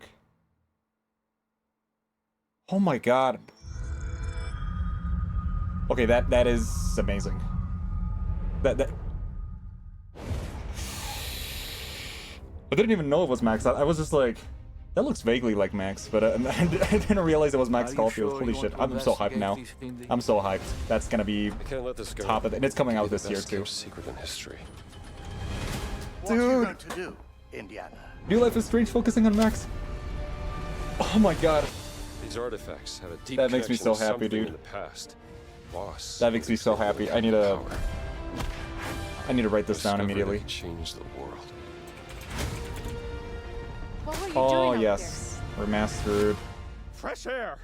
Oh my god. Okay, that is amazing. That I didn't even know it was Max. I was just like, that looks vaguely like Max, but I didn't realize it was Max Caulfield. Holy shit, I'm so hyped now. I'm so hyped. That's gonna be top of it, and it's coming out this year too. Secret in history. Dude, what are you going to do, Indiana? New Life is Strange focusing on Max. Oh my god. These artifacts have a deep That makes me so connection to happy, something dude. in the past. Boss. That makes me so happy. I need to write this down Discovery immediately. that changed the world. What were you Oh doing out yes, remastered. Fresh air.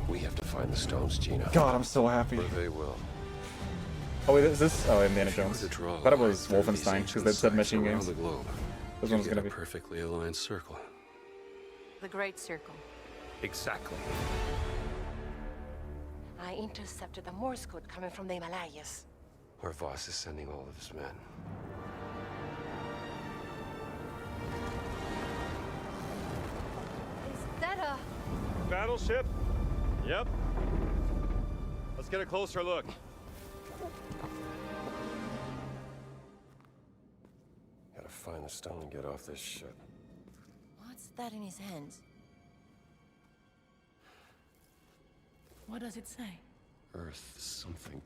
We have to find the stones, Gina. God, I'm so happy. Or they will. Oh wait, is this? Oh, Indiana Jones. To draw I thought it was a line through these Wolfenstein because ancient they said sites machine around games. the globe, This you one's get gonna a be. perfectly aligned circle. The Great Circle. Exactly. I intercepted the Morse code coming from the Himalayas. Where Voss is sending all of his men. Is that a... Battleship? Yep. Let's get a closer look. Gotta find the stone and get off this ship. What's that in his hands? What does it say? Earth something.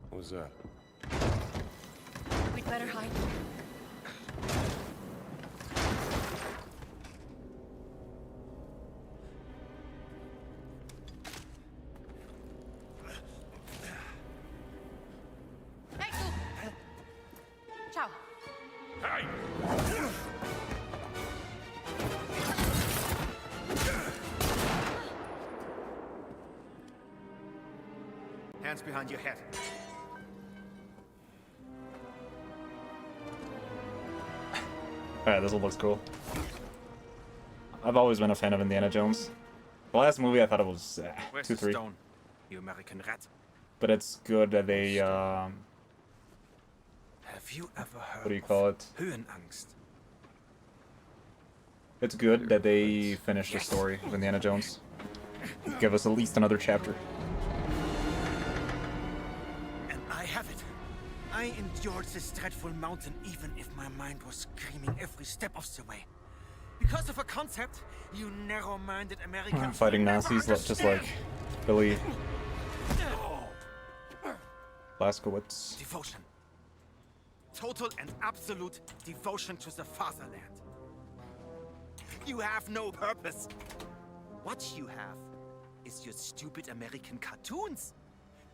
What was that? We'd better hide. Hey, tú! Ciao. Hey! Hands behind your head. Alright, this one looks cool. I've always been a fan of Indiana Jones. The last movie I thought it was Where's 2, the 3. stone, you American rat? But it's good that they Have you ever heard what do you call it? Höhenangst? It's good that they finished the story of Indiana Jones. Give us at least another chapter. And I have it. I endured this dreadful mountain even if my mind was screaming every step of the way. Because of a concept you narrow-minded Americans Fighting will never Nazis just understand. like Billy Blazkowicz. Devotion. Total and absolute devotion to the fatherland. You have no purpose. What you have is your stupid American cartoons.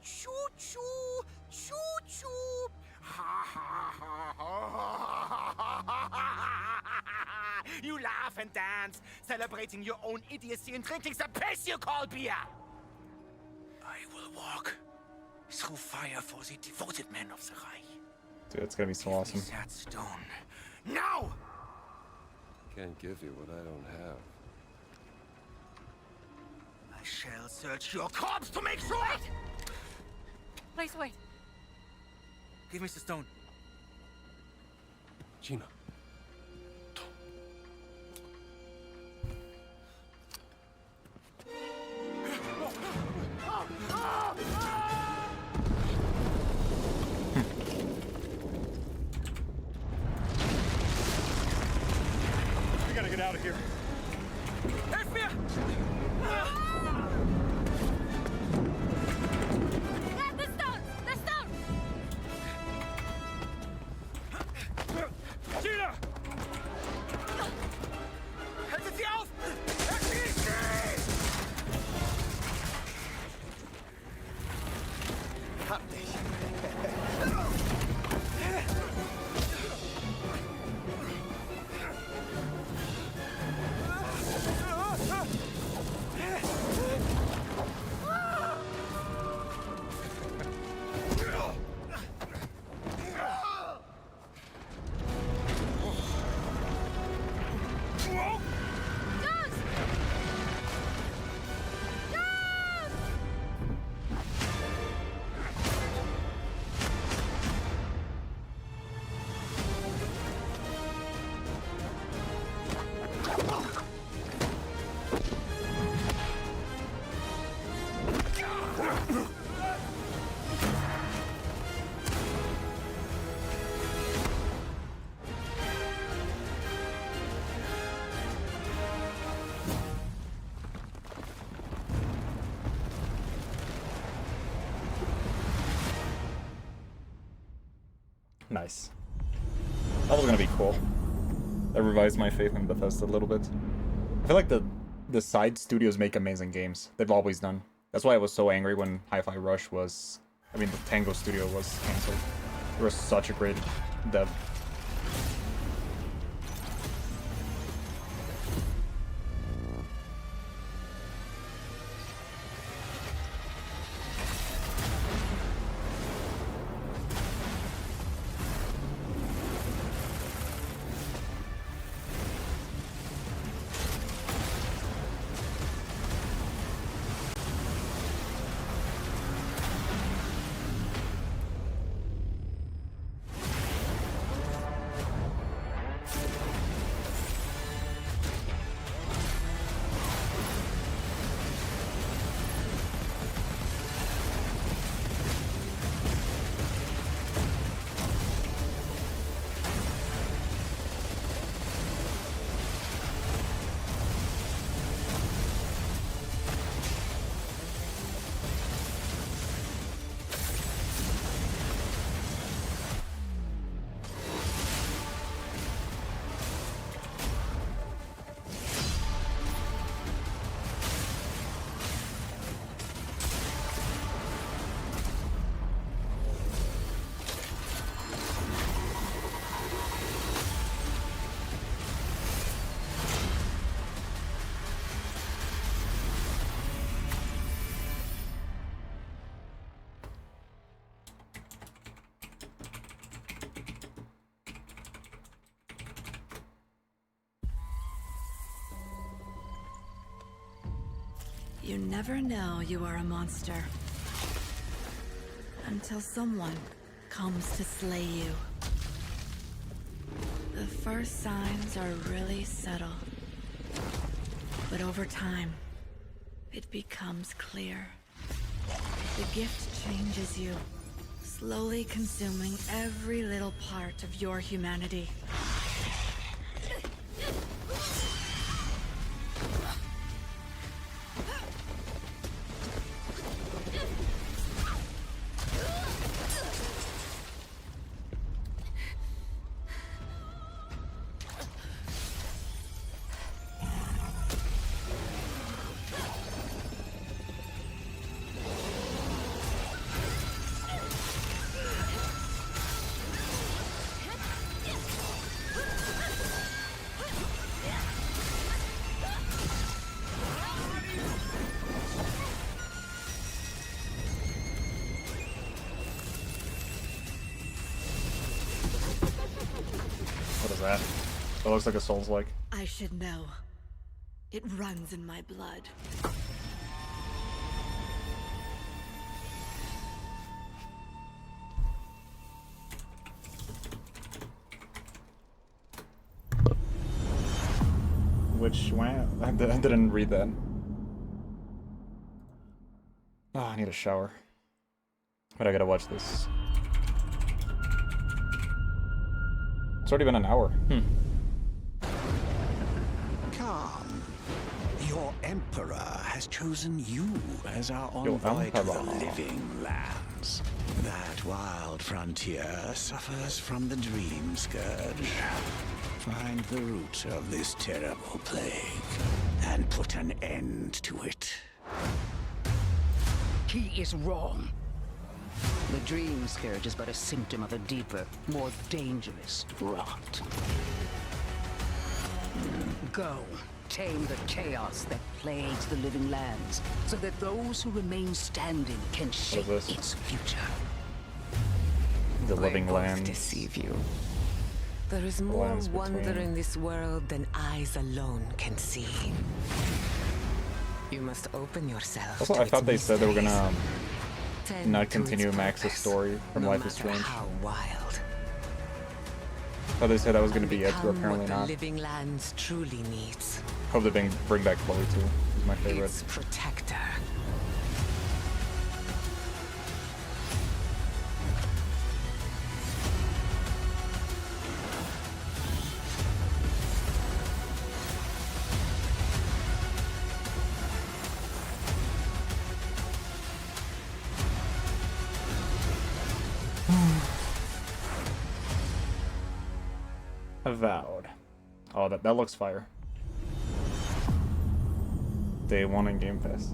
Choo-choo, choo-choo. Ha ha ha ha ha. You laugh and dance, celebrating your own idiocy and drinking the piss you call beer. I will walk through fire for the devoted men of the Reich. Dude, it's gonna be so awesome. That stone. Now! Can't give you what I don't have. I shall search your corpse to make sure. Please wait. Give me the stone. Gina. We gotta get out of here. Help me! The stone! The stone! Gina! Haltet sie auf! Erschießt sie! Hab dich. Nice. That was gonna be cool. That revised my faith in Bethesda a little bit. I feel like the side studios make amazing games. They've always done. That's why I was so angry when Hi-Fi Rush was... I mean, the Tango studio was cancelled. They were such a great dev. You never know you are a monster until someone comes to slay you. The first signs are really subtle, but over time, it becomes clear. The gift changes you, slowly consuming every little part of your humanity. That? That looks like a Souls-like. I should know. It runs in my blood. Which, wow, I didn't read that. Oh, I need a shower. But I gotta watch this. It's already been an hour. Come. Your Emperor has chosen you as our envoy to the Living Lands. That wild frontier suffers from the Dream Scourge. Find the root of this terrible plague and put an end to it. He is wrong. The Dream Scourge is but a symptom of a deeper, more dangerous rot. Go, tame the chaos that plagues the Living Lands, so that those who remain standing can shape its future. The Living Lands. Deceive you. There is more wonder in this world than eyes alone can see. You must open yourself. Also, I thought they said they were gonna not continue Max's story from Life is Strange. How wild. I thought they said that was gonna be it, but apparently not. The Living Lands truly needs. Hope they bring back Chloe too. She's my favorite. Its protector. Avowed. Oh, that looks fire. Day 1 in Game Pass.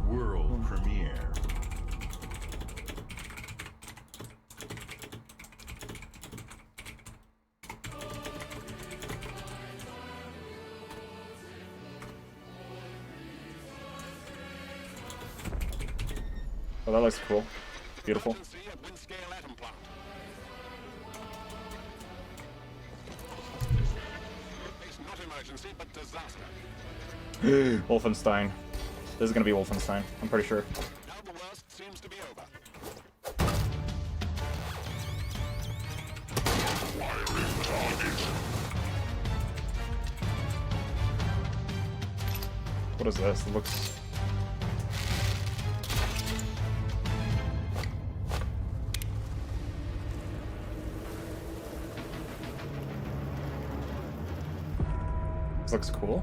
World premiere. Oh, that looks cool. Beautiful. Wolfenstein. This is gonna be Wolfenstein, I'm pretty sure. What is this? It looks... This looks cool.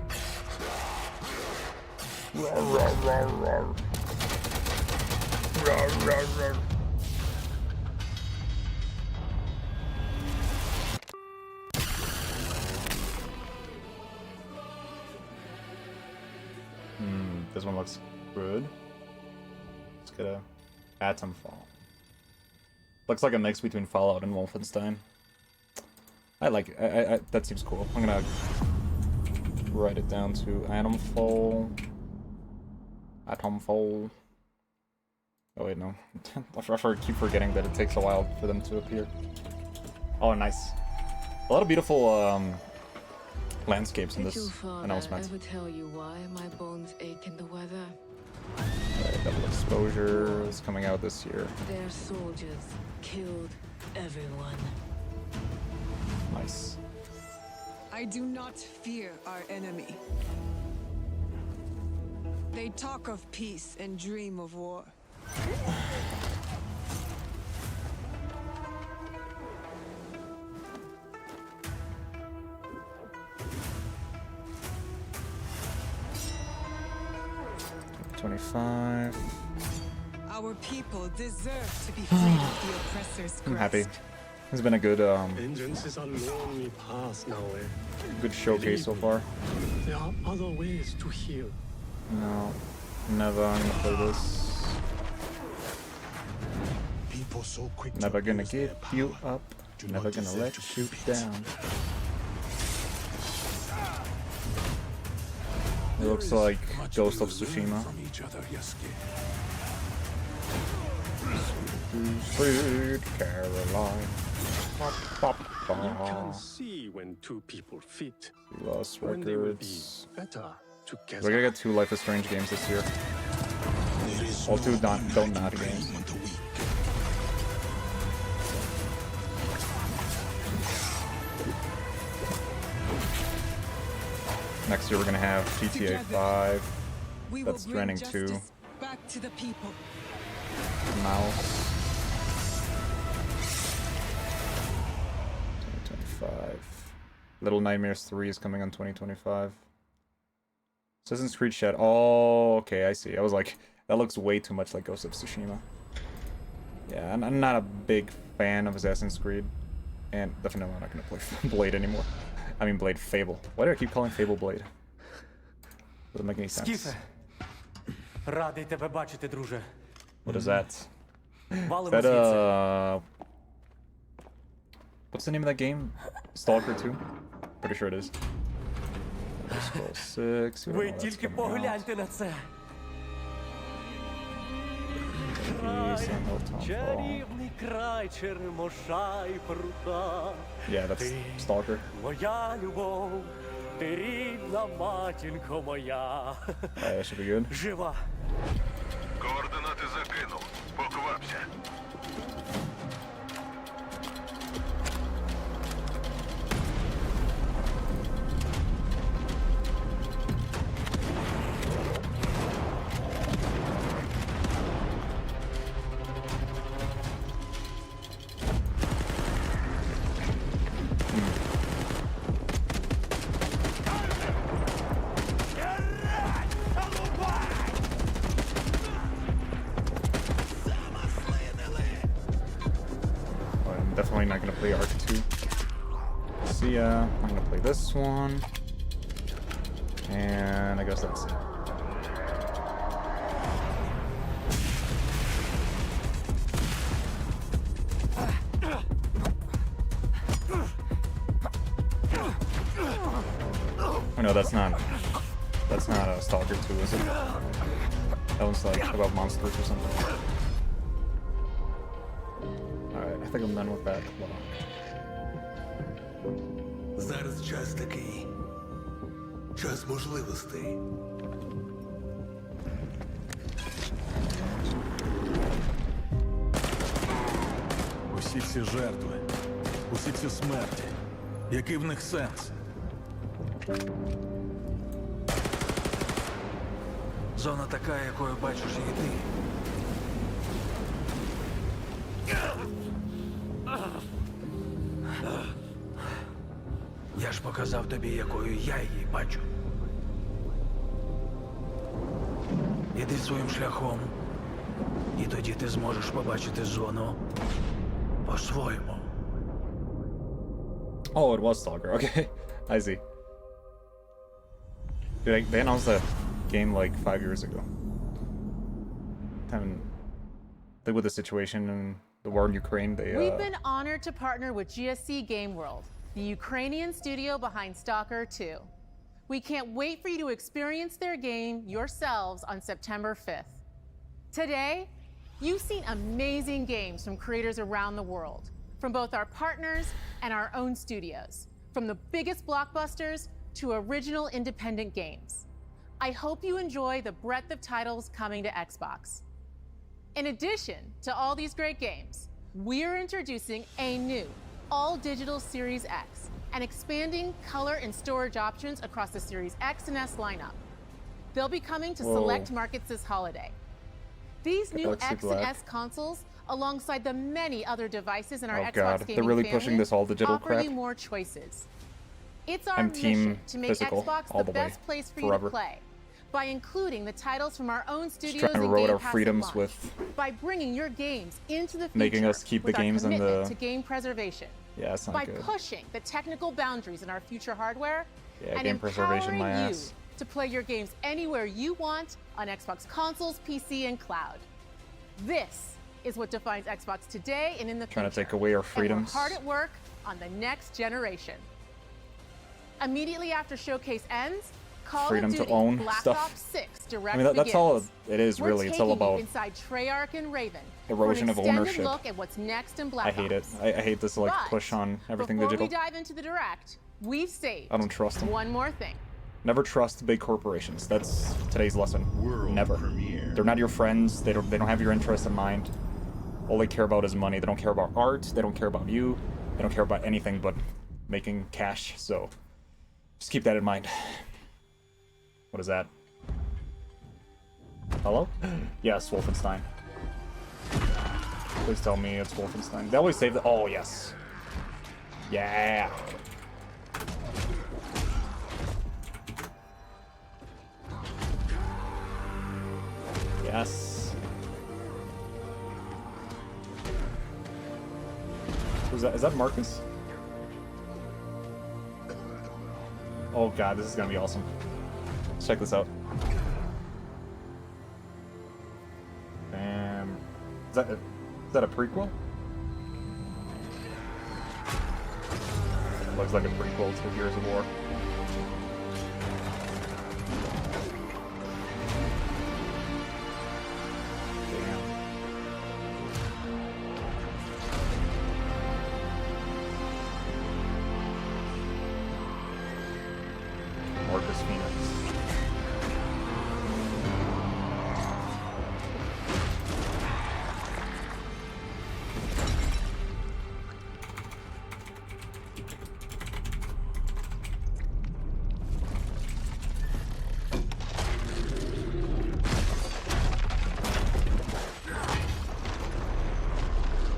This one looks good. Let's get a Atomfall. Looks like a mix between Fallout and Wolfenstein. I like it. That seems cool. I'm gonna write it down to Atomfall. Atomfall. Oh wait, no. I keep forgetting that it takes a while for them to appear. Oh, nice. A lot of beautiful landscapes in this announcement. Ever tell you why my bones ache in the weather? Double Exposure is coming out this year. Their soldiers killed everyone. Nice. I do not fear our enemy. They talk of peace and dream of war. $25. Our people deserve to be freed of the oppressor's grasp. I'm happy. It's been a good Vengeance is a lonely path now. good showcase so far. There are other ways to heal. No, never. I'm gonna play this. People so quick Never to gonna use their give power. you up. Do Never not gonna deserve let to you keep it. down. It looks like Ghost of Tsushima. Sweet Caroline. You can see when two people fit. Lost When they will be Records. better together. We're gonna get 2 Life is Strange games this year. All 2 Don't Nod games. Next year we're gonna have GTA 5, We Death will bring Stranding 2, justice back to the people. Mouse. 2025. Little Nightmares 3 is coming on 2025. Assassin's Creed Shadow. Oh, okay, I see. I was like, that looks way too much like Ghost of Tsushima. Yeah, I'm not a big fan of Assassin's Creed. And definitely not gonna play Blade anymore. I mean Blade Fable. Why do I keep calling Fable Blade? Doesn't make any sense. Скіфе, радий тебе бачити, друже. What is that? Валимо Is that what's the name of that game? Stalker 2? Pretty sure it is. Elder Scrolls 6. We Ви don't know тільки that's coming out. погляньте на це. Чарівний край черемоша і прута. Yeah, that's Stalker. Моя любов, ти рідна матінко моя. That should be good. Жива. Координати закинув. Поквапся. definitely not gonna play Ark 2. See ya. I'm gonna play this one. And I guess that's it. Oh no, that's not a Stalker 2, is it? That one's like about monsters or something. Alright, I think I'm done with that. Зараз час такий. Час можливостей. Усі ці жертви, усі ці смерті. Який в них сенс? Зона така, якою бачиш її ти. Я ж показав тобі, якою я її бачу. Іди своїм шляхом, і тоді ти зможеш побачити зону по-своєму. Oh, it was Stalker. Okay, I see. Dude, they announced that game like 5 years ago. Haven't. With the situation and the war in Ukraine, they. We've been honored to partner with GSC Game World, the Ukrainian studio behind Stalker 2. We can't wait for you to experience their game yourselves on September 5th. Today, you've seen amazing games from creators around the world, from both our partners and our own studios, from the biggest blockbusters to original independent games. I hope you enjoy the breadth of titles coming to Xbox. In addition to all these great games, we're introducing a new all-digital Series X and expanding color and storage options across the Series X and S lineup. They'll be coming to select markets this holiday. These new X and S consoles, alongside the many other devices in our Xbox gaming they're really family, pushing this all-digital offer crap. you more choices. It's our I'm team mission to make physical Xbox all the the way, best place for forever. you to play by including the titles from our own Just studios trying to and erode Game our Pass freedoms at with launch, by bringing your games into the future, making us keep the with our games in commitment the. to game preservation, Yeah, it's not by good. pushing the technical boundaries in our future hardware, Yeah, and game preservation, my empowering you ass. to play your games anywhere you want on Xbox consoles, PC, and cloud. This is what defines Xbox today and in the Trying to future. take away our And freedoms. we're hard at work on the next generation. Immediately after Showcase ends, Call Freedom of to Duty own Black stuff. Ops 6 Direct I mean, that's all begins. it is, We're really. It's all taking you about inside Treyarch and Raven erosion for of an extended ownership. look at what's next in Black I hate it. Ops. I hate this like But push on everything Before digital. we dive into the Direct, we've saved I don't trust them. one more thing. Never trust big corporations. That's today's lesson. Never. They're not your friends. They don't have your interests in mind. All they care about is money. They don't care about art. They don't care about you. They don't care about anything but making cash. So just keep that in mind. What is that? Hello? Yes, Wolfenstein. Please tell me it's Wolfenstein. They always save the. Oh yes. Yeah. Yes. Who's that? Is that Marcus? Oh god, this is gonna be awesome. Let's check this out. Damn. Is that a prequel? Looks like a prequel to Gears of War. Marcus Phoenix.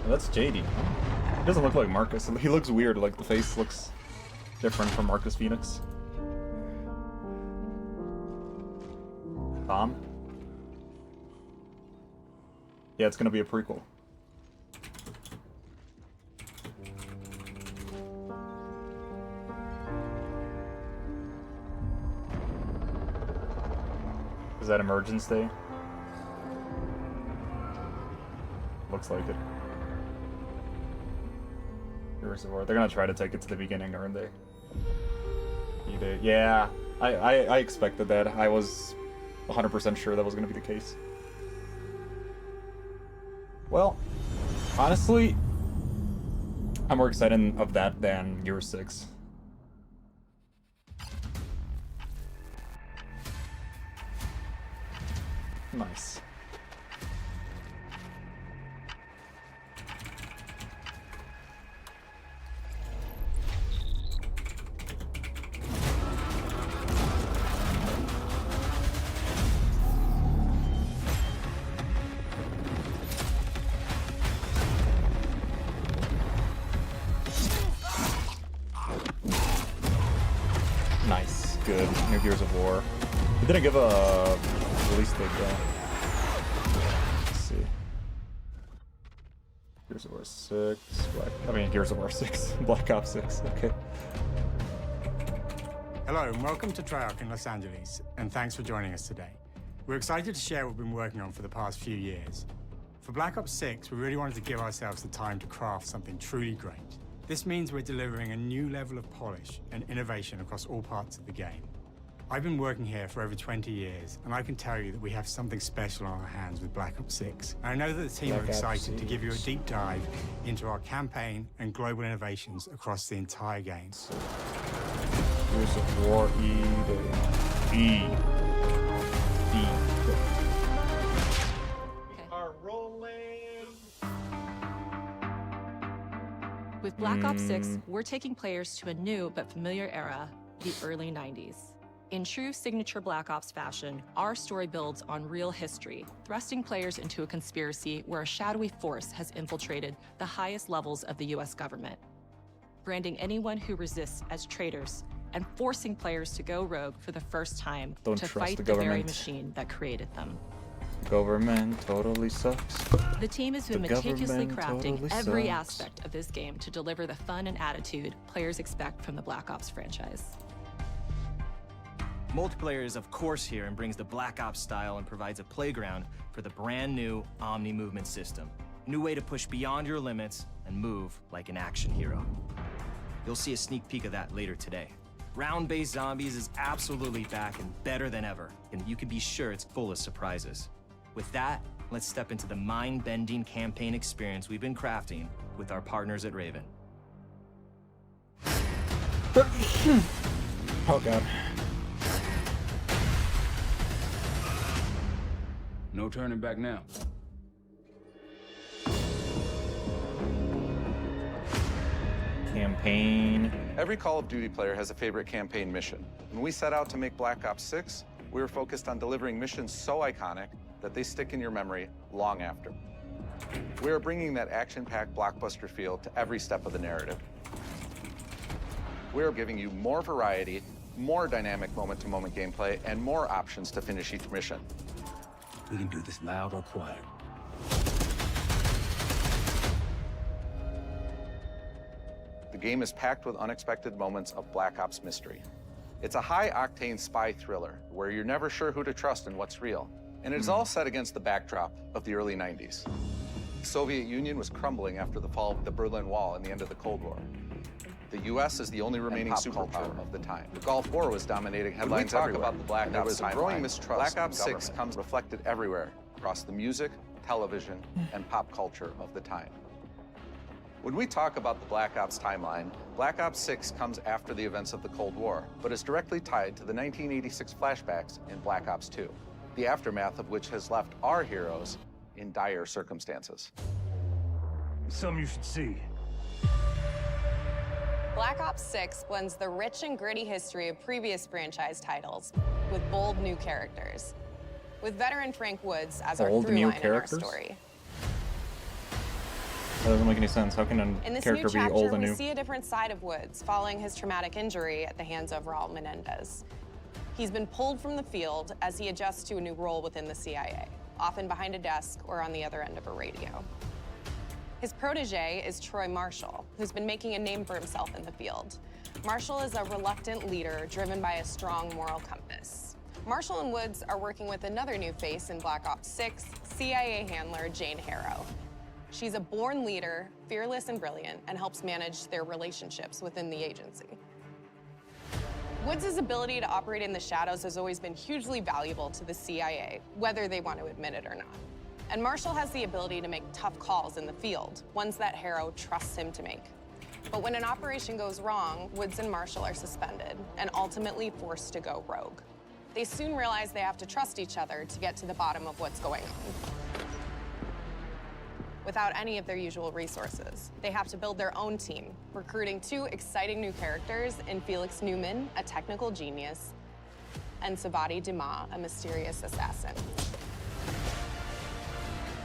Oh, that's JD. He doesn't look like Marcus. He looks weird, like the face looks different from Marcus Phoenix. Tom? Yeah, it's gonna be a prequel. Is that Emergence Day? Looks like it. Heroes of War. They're gonna try to take it to the beginning, aren't they? E-Day. Yeah, I expected that. I was 100% sure that was gonna be the case. Well, honestly, I'm more excited of that than Year 6. Nice. Nice, good. New Gears of War. It didn't give a release date though. Let's see. Gears of War 6. Gears of War 6. Black Ops 6. Okay. Hello and welcome to Treyarch in Los Angeles, and thanks for joining us today. We're excited to share what we've been working on for the past few years. For Black Ops 6, we really wanted to give ourselves the time to craft something truly great. This means we're delivering a new level of polish and innovation across all parts of the game. I've been working here for over 20 years, and I can tell you that we have something special on our hands with Black Ops 6. And I know that the team are excited to give you a deep dive into our campaign and global innovations across the entire game. Gears of War E-Day. With Black Ops 6, we're taking players to a new but familiar era, the early 90s. In true signature Black Ops fashion, our story builds on real history, thrusting players into a conspiracy where a shadowy force has infiltrated the highest levels of the US government, branding anyone who resists as traitors and forcing players to go rogue for the first time to fight the very machine that created them. Government totally sucks. The team has been meticulously crafting every aspect of this game to deliver the fun and attitude players expect from the Black Ops franchise. Multiplayer is of course here and brings the Black Ops style and provides a playground for the brand new Omni movement system. New way to push beyond your limits and move like an action hero. You'll see a sneak peek of that later today. Round-based zombies is absolutely back and better than ever, and you can be sure it's full of surprises. With that, let's step into the mind-bending campaign experience we've been crafting with our partners at Raven. Oh god. No turning back now. Campaign. Every Call of Duty player has a favorite campaign mission. When we set out to make Black Ops 6, we were focused on delivering missions so iconic that they stick in your memory long after. We are bringing that action-packed blockbuster feel to every step of the narrative. We are giving you more variety, more dynamic moment-to-moment gameplay, and more options to finish each mission. We can do this loud or quiet. The game is packed with unexpected moments of Black Ops mystery. It's a high-octane spy thriller where you're never sure who to trust and what's real. And it is all set against the backdrop of the early 90s. The Soviet Union was crumbling after the fall of the Berlin Wall and the end of the Cold War. The U.S. is the only remaining superpower of the time. The Gulf War was dominating headlines everywhere. About the Black Ops there was a growing mistrust. Black Ops 6 comes reflected everywhere across the music, television, and pop culture of the time. When we talk about the Black Ops timeline, Black Ops 6 comes after the events of the Cold War, but is directly tied to the 1986 flashbacks in Black Ops 2, the aftermath of which has left our heroes in dire circumstances. Something you should see. Black Ops 6 blends the rich and gritty history of previous franchise titles with bold new characters, with veteran Frank Woods as our through line in our story. That doesn't make any sense. How can a In this character new be chapter, old and we new? see a different side of Woods following his traumatic injury at the hands of Raul Menendez. He's been pulled from the field as he adjusts to a new role within the CIA, often behind a desk or on the other end of a radio. His protege is Troy Marshall, who's been making a name for himself in the field. Marshall is a reluctant leader driven by a strong moral compass. Marshall and Woods are working with another new face in Black Ops 6, CIA handler Jane Harrow. She's a born leader, fearless and brilliant, and helps manage their relationships within the agency. Woods' ability to operate in the shadows has always been hugely valuable to the CIA, whether they want to admit it or not. And Marshall has the ability to make tough calls in the field, ones that Harrow trusts him to make. But when an operation goes wrong, Woods and Marshall are suspended and ultimately forced to go rogue. They soon realize they have to trust each other to get to the bottom of what's going on. Without any of their usual resources, they have to build their own team, recruiting 2 exciting new characters in Felix Newman, a technical genius, and Savati Dumas, a mysterious assassin.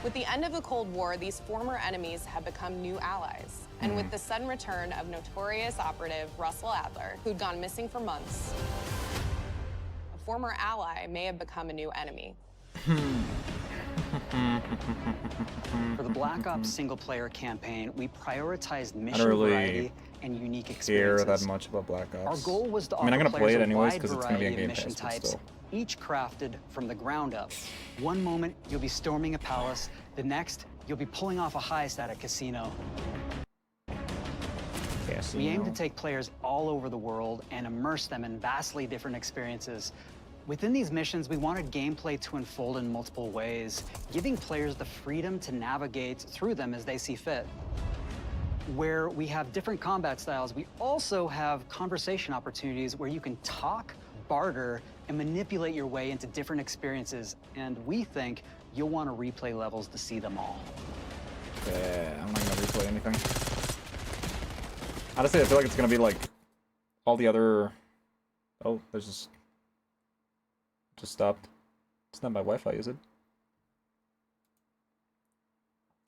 With the end of the Cold War, these former enemies have become new allies. And with the sudden return of notorious operative Russell Adler, who'd gone missing for months, a former ally may have become a new enemy. For the Black Ops single-player campaign, we prioritized I mission don't really variety and unique care experiences. that much about Black Ops. Our goal was to I mean, I'm offer gonna play players it a anyways wide because it's gonna be in variety of Game mission Pass, but types, still. each crafted from the ground up. One moment, you'll be storming a palace. The next, you'll be pulling off a heist at a casino. We aim to take players all over the world and immerse them in vastly different experiences. Within these missions, we wanted gameplay to unfold in multiple ways, giving players the freedom to navigate through them as they see fit. Where we have different combat styles, we also have conversation opportunities where you can talk, barter, and manipulate your way into different experiences. And we think you'll want to replay levels to see them all. Yeah, I'm not gonna replay anything. Honestly, I feel like it's gonna be like all the other. Oh, there's just stopped. It's not my Wi-Fi, is it? I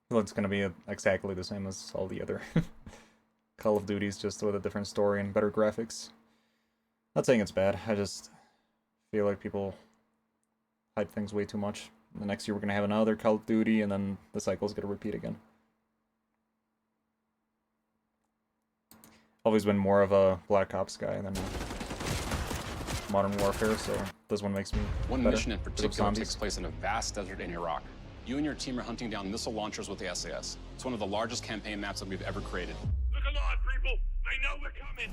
feel like it's gonna be exactly the same as all the other Call of Duties, just with a different story and better graphics. Not saying it's bad. I just feel like people hype things way too much. The next year we're gonna have another Call of Duty, and then the cycle's gonna repeat again. Always been more of a Black Ops guy than Modern Warfare, so this one makes me One better. mission in Because of particular zombies. takes place in a vast desert in Iraq. You and your team are hunting down missile launchers with the SAS. It's one of the largest campaign maps that we've ever created. Look alive, people! They know we're coming!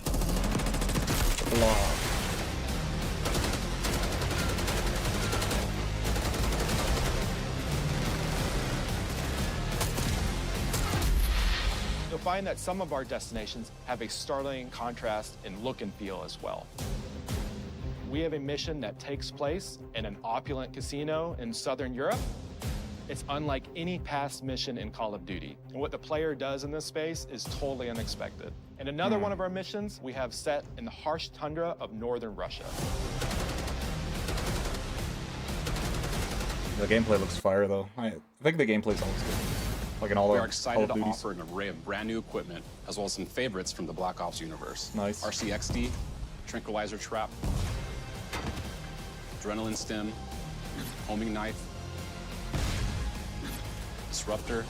You'll find that some of our destinations have a startling contrast in look and feel as well. We have a mission that takes place in an opulent casino in Southern Europe. It's unlike any past mission in Call of Duty. And what the player does in this space is totally unexpected. And another one of our missions we have set in the harsh tundra of northern Russia. The gameplay looks fire, though. I think the gameplay's always good. Like in all We our are excited to Call of Duties. offer an array of brand new equipment, as well as some favorites from the Black Ops universe. Nice. RCXD, Tranquilizer Trap, Adrenaline Stim, Homing Knife, Disruptor.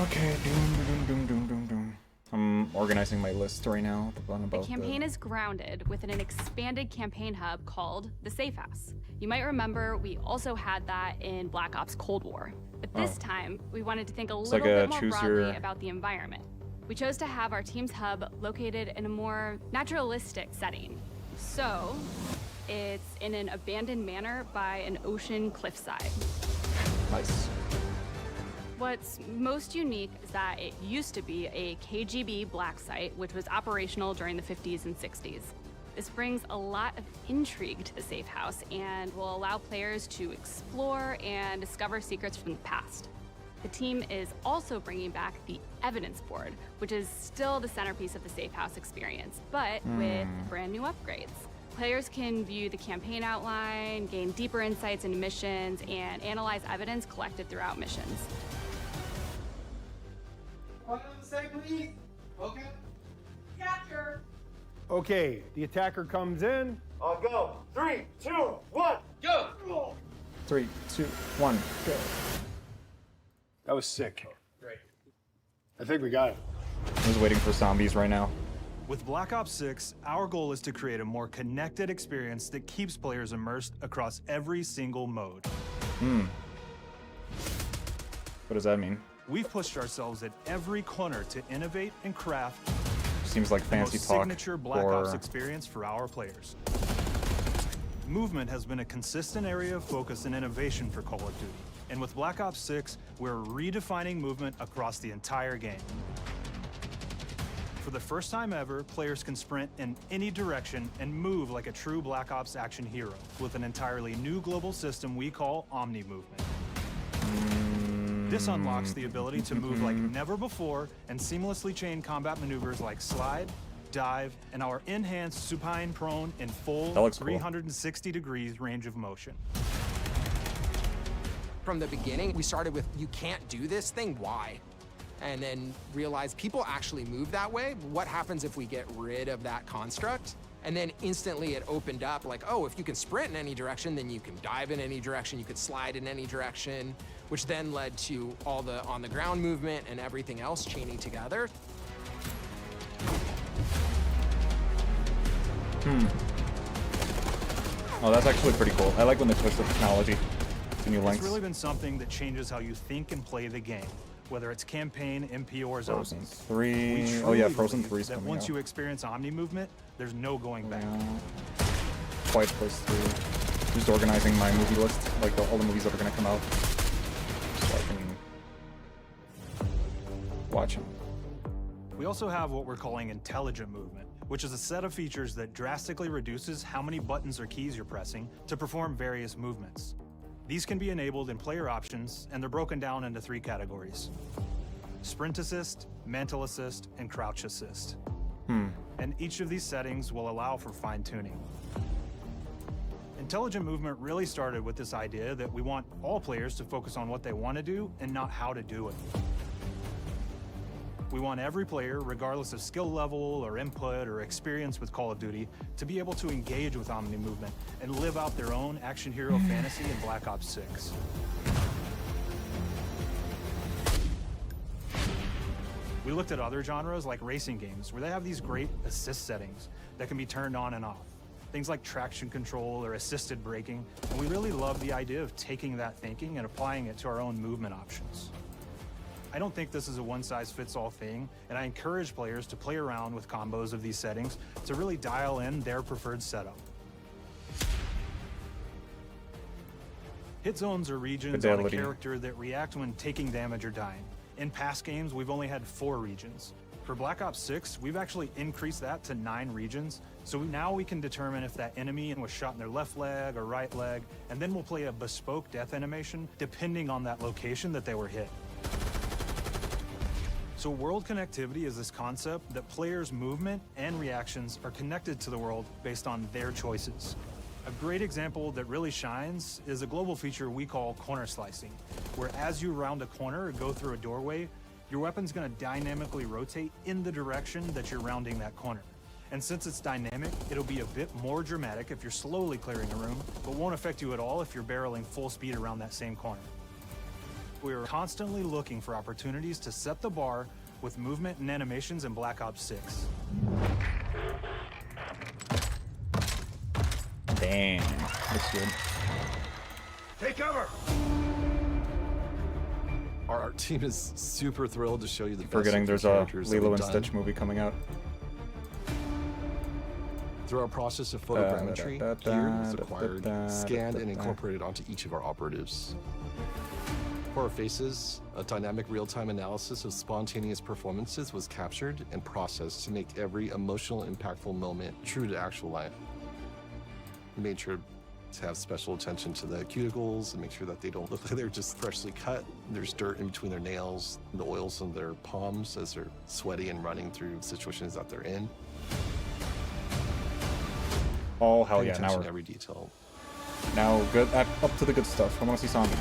Okay, doom. I'm organizing my list right now. The one The about campaign is grounded within an expanded campaign hub called the Safe House. You might remember we also had that in Black Ops Cold War. But this time, we wanted to think a little like bit a more choose broadly your- about the environment. We chose to have our team's hub located in a more naturalistic setting. So, it's in an abandoned manor by an ocean cliffside. Nice. What's most unique is that it used to be a KGB black site, which was operational during the 50s and 60s. This brings a lot of intrigue to the Safe House and will allow players to explore and discover secrets from the past. The team is also bringing back the evidence board, which is still the centerpiece of the Safe House experience, but with brand new upgrades. Players can view the campaign outline, gain deeper insights into missions, and analyze evidence collected throughout missions. Please. Okay. Capture. Okay, the attacker comes in. I'll go. 3, 2, 1, go! 3, 2, 1, go. That was sick. Great. I think we got it. I'm just waiting for zombies right now. With Black Ops 6, our goal is to create a more connected experience that keeps players immersed across every single mode. What does that mean? We've pushed ourselves at every corner to innovate and craft Seems like the fancy most talk signature Black for Ops experience for our players. Movement has been a consistent area of focus and innovation for Call of Duty. And with Black Ops 6, we're redefining movement across the entire game. For the first time ever, players can sprint in any direction and move like a true Black Ops action hero with an entirely new global system we call Omni Movement. This unlocks the ability to move like never before and seamlessly chain combat maneuvers like slide, dive, and our enhanced supine prone in full 360 degrees range of motion. From the beginning, we started with, you can't do this thing, why? And then realized people actually move that way. What happens if we get rid of that construct? And then instantly it opened up like, oh, if you can sprint in any direction, then you can dive in any direction, you could slide in any direction, which then led to all the on-the-ground movement and everything else chaining together. Oh, that's actually pretty cool. I like when they push the technology to new It's lengths. really been something that changes how you think and play the game, whether it's campaign, MP, or Frozen zombies. 3. We Oh yeah, truly Frozen believe 3 is that coming once out. you experience Omni Movement, there's no going back. Quiet Place 3. Just organizing my movie list, like all the movies that are gonna come out, so I can watch them. We also have what we're calling intelligent movement, which is a set of features that drastically reduces how many buttons or keys you're pressing to perform various movements. These can be enabled in player options, and they're broken down into 3 categories: Sprint Assist, Mantle Assist, and Crouch Assist. And each of these settings will allow for fine-tuning. Intelligent movement really started with this idea that we want all players to focus on what they want to do and not how to do it. We want every player, regardless of skill level or input or experience with Call of Duty, to be able to engage with Omni Movement and live out their own action hero fantasy in Black Ops 6. We looked at other genres like racing games, where they have these great assist settings that can be turned on and off. Things like traction control or assisted braking, and we really love the idea of taking that thinking and applying it to our own movement options. I don't think this is a one-size-fits-all thing, and I encourage players to play around with combos of these settings to really dial in their preferred setup. Hit zones are regions on a Fidelity. character that react when taking damage or dying. In past games, we've only had 4 regions. For Black Ops 6, we've actually increased that to 9 regions, so now we can determine if that enemy was shot in their left leg or right leg, and then we'll play a bespoke death animation depending on that location that they were hit. So world connectivity is this concept that players' movement and reactions are connected to the world based on their choices. A great example that really shines is a global feature we call corner slicing, where as you round a corner or go through a doorway, your weapon's gonna dynamically rotate in the direction that you're rounding that corner. And since it's dynamic, it'll be a bit more dramatic if you're slowly clearing a room, but won't affect you at all if you're barreling full speed around that same corner. We are constantly looking for opportunities to set the bar with movement and animations in Black Ops 6. Damn, looks good. Take cover! Our art team is super thrilled to show you the best Forgetting of the there's a characters that Lilo we've and done. Stitch movie coming out. Through our process of photogrammetry, gear was acquired, scanned, and incorporated onto each of our operatives. For our faces, a dynamic real-time analysis of spontaneous performances was captured and processed to make every emotional, impactful moment true to actual life. We made sure to have special attention to the cuticles and make sure that they don't look like they're just freshly cut. There's dirt in between their nails, the oils on their palms as they're sweaty and running through situations that they're in. Oh hell Pay yeah! attention Now to we're every detail. now good up to the good stuff. I want to see zombies.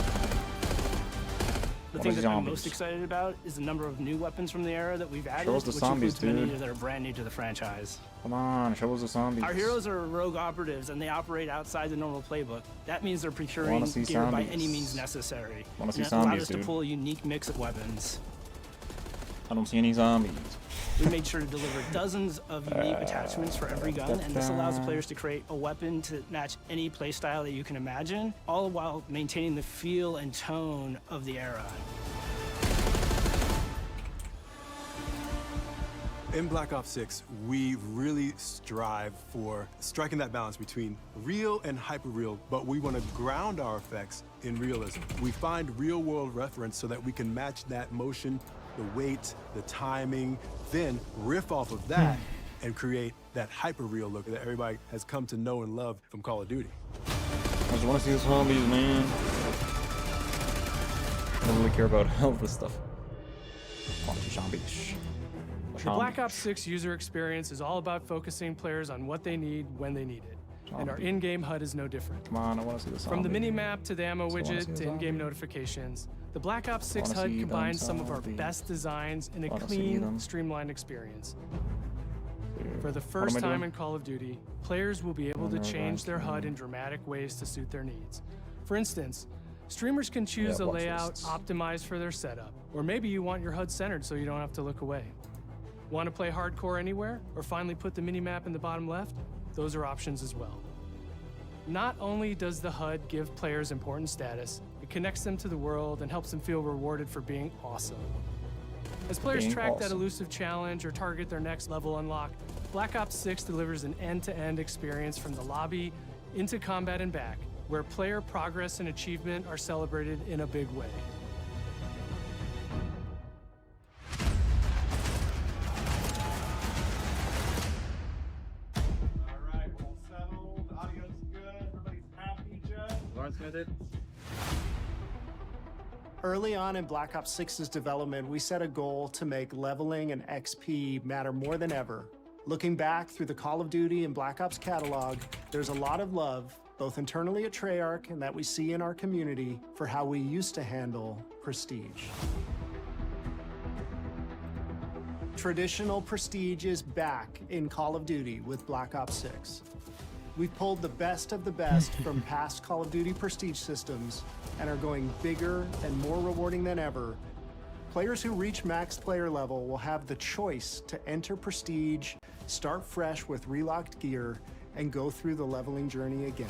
The What thing is that I'm zombies? most excited about is the number of new weapons from the era that we've added, Show us the which zombies, includes many dude. that are brand new to the franchise. Come on, show us the zombies. Our heroes are rogue operatives, and they operate outside the normal playbook. That means they're procuring Wanna see gear by zombies. any means necessary. Wanna see and that allowed zombies, us dude. to pull a unique mix of weapons. I don't see any zombies. We made sure to deliver dozens of unique attachments for every gun, and this allows the players to create a weapon to match any playstyle that you can imagine, all while maintaining the feel and tone of the era. In Black Ops 6, we really strive for striking that balance between real and hyper-real, but we want to ground our effects in realism. We find real-world reference so that we can match that motion, the weight, the timing, then riff off of that and create that hyper-real look that everybody has come to know and love from Call of Duty. I just want to see the zombies, man. I don't really care about all this stuff. Watch the zombies. The Black Ops 6 user experience is all about focusing players on what they need when they need it. And our in-game HUD is no different. Come on, I want to see the From the zombie. mini-map to the ammo widget to in-game zombie. notifications, the Black Ops 6 Wanna HUD see them combines some of our zombies. best designs in a Wanna see clean, them. streamlined experience. For the What am first I time doing? in Call of Duty, players will be able to change their HUD in dramatic ways to suit their needs. For instance, streamers can choose Yeah, a watch layout lists. optimized for their setup, or maybe you want your HUD centered so you don't have to look away. Want to play hardcore anywhere, or finally put the minimap in the bottom left? Those are options as well. Not only does the HUD give players important status, it connects them to the world and helps them feel rewarded for being awesome. As players Being track that awesome. elusive challenge or target their next level unlock, Black Ops 6 delivers an end-to-end experience from the lobby into combat and back, where player progress and achievement are celebrated in a big way. Early on in Black Ops 6's development, we set a goal to make leveling and XP matter more than ever. Looking back through the Call of Duty and Black Ops catalog, there's a lot of love, both internally at Treyarch and that we see in our community, for how we used to handle prestige. Traditional prestige is back in Call of Duty with Black Ops 6. We've pulled the best of the best from past Call of Duty prestige systems and are going bigger and more rewarding than ever. Players who reach max player level will have the choice to enter prestige, start fresh with relocked gear, and go through the leveling journey again.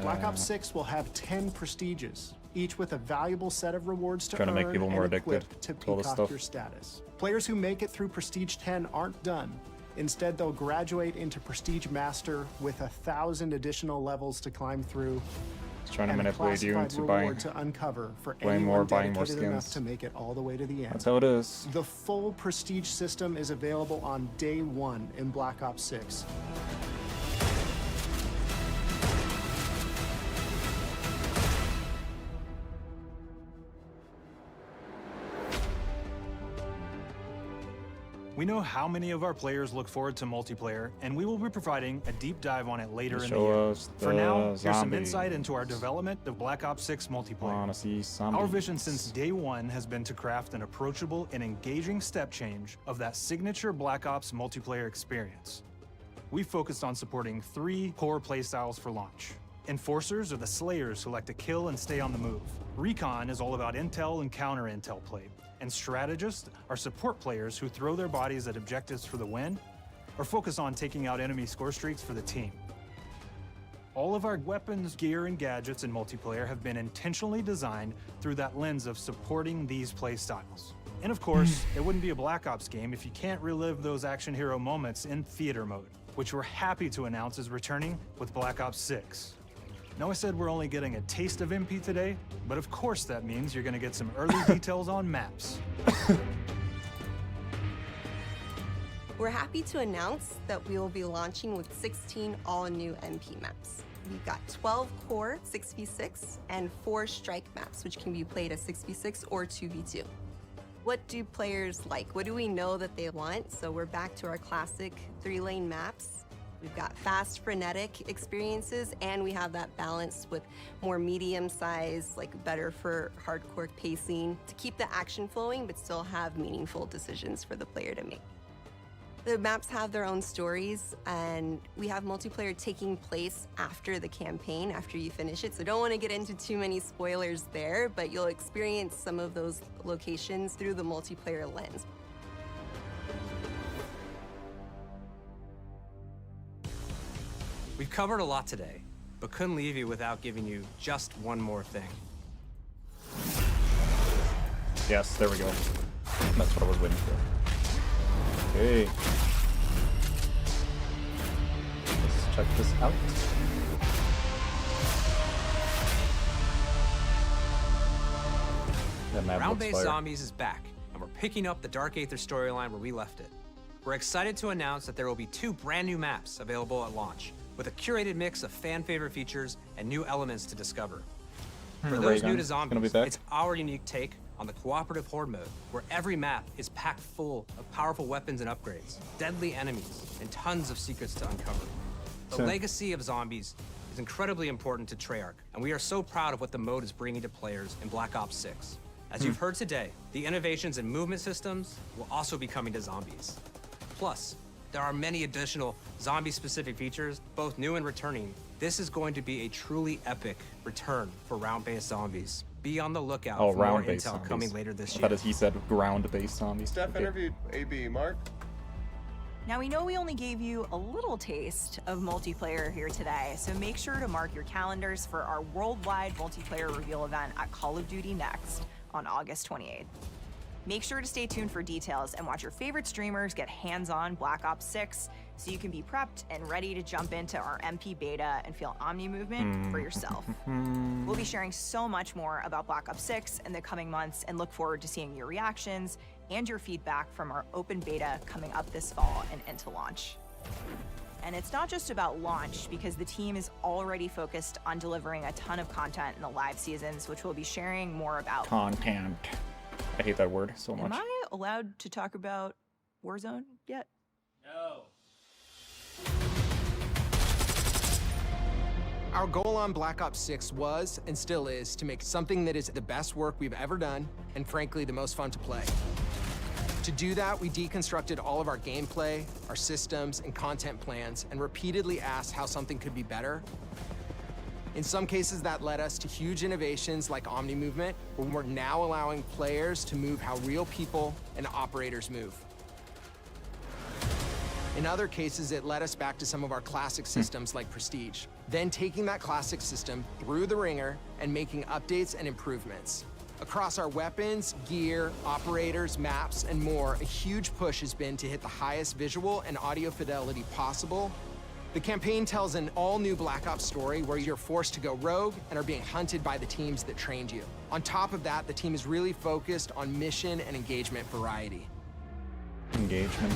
Black Ops 6 will have 10 prestiges, each with a valuable set of rewards to Trying to earn make people more and equip addicted to to all this peacock stuff. your status. Players who make it through Prestige 10 aren't done. Instead, they'll graduate into Prestige Master with 1,000 additional levels to climb through. It's trying to and a manipulate you classified into reward buying to uncover for way anyone more, buying more dedicated enough skins. to make it all the way to the end. That's how it is. The full Prestige system is available on day one in Black Ops 6. We know how many of our players look forward to multiplayer, and we will be providing a deep dive on it later in the Show year. us For now, the here's some zombies. insight into our development of Black Ops 6 multiplayer. Wanna see zombies. Our vision since day one has been to craft an approachable and engaging step change of that signature Black Ops multiplayer experience. We focused on supporting 3 core playstyles for launch. Enforcers are the slayers who like to kill and stay on the move. Recon is all about intel and counter-intel play. And strategists are support players who throw their bodies at objectives for the win or focus on taking out enemy score streaks for the team. All of our weapons, gear, and gadgets in multiplayer have been intentionally designed through that lens of supporting these play styles. And of course, it wouldn't be a Black Ops game if you can't relive those action hero moments in theater mode, which we're happy to announce is returning with Black Ops 6. Now I said we're only getting a taste of MP today, but of course that means you're gonna get some early details on maps. We're happy to announce that we will be launching with 16 all-new MP maps. We've got 12 core 6v6 and 4 strike maps, which can be played as 6v6 or 2v2. What do players like? What do we know that they want? So we're back to our classic 3-lane maps. We've got fast, frenetic experiences, and we have that balance with more medium size, like better for hardcore pacing to keep the action flowing, but still have meaningful decisions for the player to make. The maps have their own stories, and we have multiplayer taking place after the campaign, after you finish it. So don't want to get into too many spoilers there, but you'll experience some of those locations through the multiplayer lens. We've covered a lot today, but couldn't leave you without giving you just one more thing. Yes, there we go. That's what I was waiting for. Okay. Let's check this out. That map looks Round-based fire. Zombies is back, and we're picking up the Dark Aether storyline where we left it. We're excited to announce that there will be 2 brand new maps available at launch, with a curated mix of fan-favorite features and new elements to discover. For those new to Zombies, it's our unique take on the cooperative horde mode, where every map is packed full of powerful weapons and upgrades, deadly enemies, and tons of secrets to uncover. The legacy of Zombies is incredibly important to Treyarch, and we are so proud of what the mode is bringing to players in Black Ops 6. As you've heard today, the innovations in movement systems will also be coming to Zombies. Plus, there are many additional zombie-specific features, both new and returning. This is going to be a truly epic return for round-based Zombies. Be on the lookout for more intel coming later this year. I thought he said ground-based zombies. Steph interviewed AB. Mark? Now, we know we only gave you a little taste of multiplayer here today, so make sure to mark your calendars for our worldwide multiplayer reveal event at Call of Duty Next on August 28th. Make sure to stay tuned for details and watch your favorite streamers get hands-on Black Ops 6 so you can be prepped and ready to jump into our MP beta and feel Omni movement for yourself. We'll be sharing so much more about Black Ops 6 in the coming months and look forward to seeing your reactions and your feedback from our open beta coming up this fall and into launch. And it's not just about launch, because the team is already focused on delivering a ton of content in the live seasons, which we'll be sharing more about. Content. I hate that word so much. Am I allowed to talk about Warzone yet? No. Our goal on Black Ops 6 was, and still is, to make something that is the best work we've ever done, and frankly, the most fun to play. To do that, we deconstructed all of our gameplay, our systems, and content plans, and repeatedly asked how something could be better. In some cases, that led us to huge innovations like Omni Movement, where we're now allowing players to move how real people and operators move. In other cases, it led us back to some of our classic systems like Prestige, then taking that classic system through the ringer and making updates and improvements. Across our weapons, gear, operators, maps, and more, a huge push has been to hit the highest visual and audio fidelity possible. The campaign tells an all-new Black Ops story where you're forced to go rogue and are being hunted by the teams that trained you. On top of that, the team is really focused on mission and engagement variety. Engagement.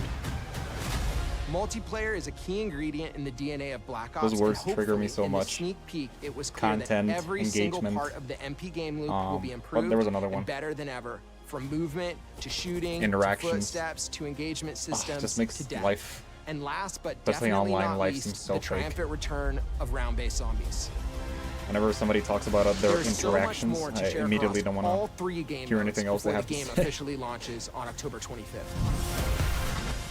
Multiplayer is a key ingredient in the DNA of Black Ops. Those words trigger me so in much. The sneak peek, it was clear Content, that every single engagement. part of the MP game loop will be But improved there was another one. and better than ever. From movement to shooting, Interactions. to footsteps, to engagement systems, just makes to death. life, And last but especially definitely online not life, least, seems so the fake. triumphant return of round-based zombies. Whenever somebody talks about their There's so much interactions, more to I share immediately across don't all want to 3 game hear modes anything else they before have the to game say. officially launches on October 25th.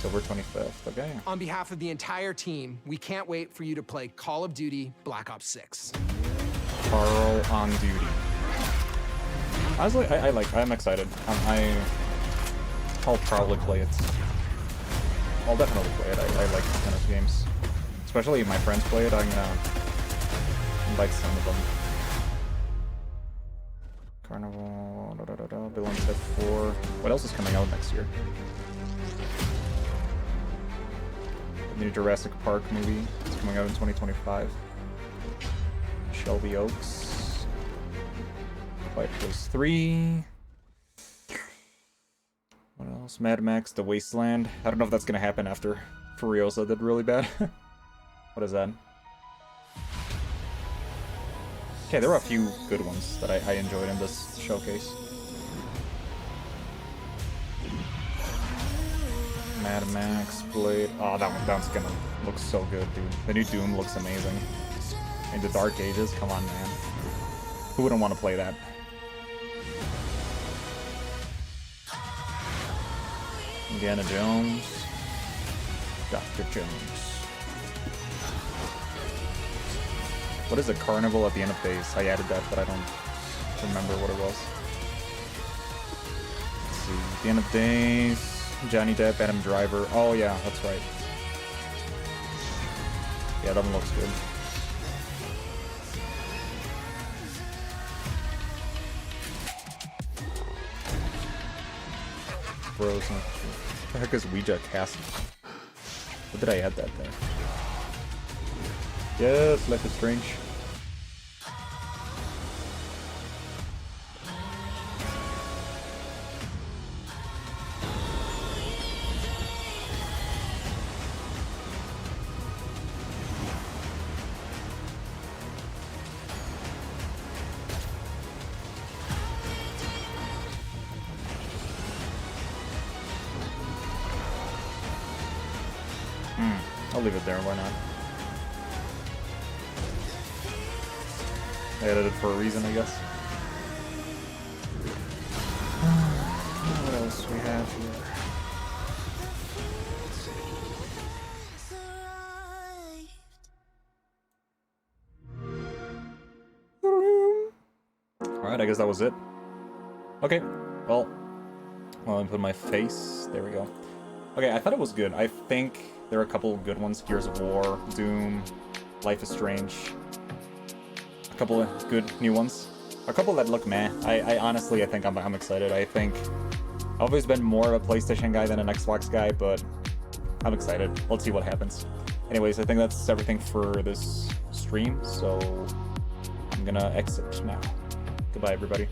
October 25th, okay. On behalf of the entire team, we can't wait for you to play Call of Duty Black Ops 6. Carl on duty. Honestly, I'm excited. I'll probably play it. I'll definitely play it. I like these kind of games. Especially if my friends play it, I'm gonna invite some of them. Carnival, Bill and Ted 4. What else is coming out next year? The new Jurassic Park movie is coming out in 2025. Shelby Oaks. Quiet Place 3. What else? Mad Max, The Wasteland. I don't know if that's gonna happen after Furiosa did really bad. What is that? Okay, there were a few good ones that I enjoyed in this showcase. Mad Max, Blade. Oh, that's gonna look so good, dude. The new Doom looks amazing. And the Dark Ages, come on, man. Who wouldn't want to play that? Indiana Jones. Dr. Jones. What is a carnival at the end of days? I added that, but I don't remember what it was. Let's see. At the end of days. Johnny Depp, Adam Driver. Oh yeah, that's right. Yeah, that one looks good. Frozen. What the heck is Ouija Castle? What did I add that there? Yes, Life is Strange. I'll leave it there, why not? I added it for a reason, I guess. What else we have here? Alright, I guess that was it. Okay, well, let me put my face. There we go. Okay, I thought it was good. I think there are a couple of good ones. Gears of War, Doom, Life is Strange. A couple of good new ones. A couple that look meh. I honestly, I think I'm excited. I think I've always been more of a PlayStation guy than an Xbox guy, but I'm excited. Let's see what happens. Anyways, I think that's everything for this stream, so I'm gonna exit now. Goodbye, everybody.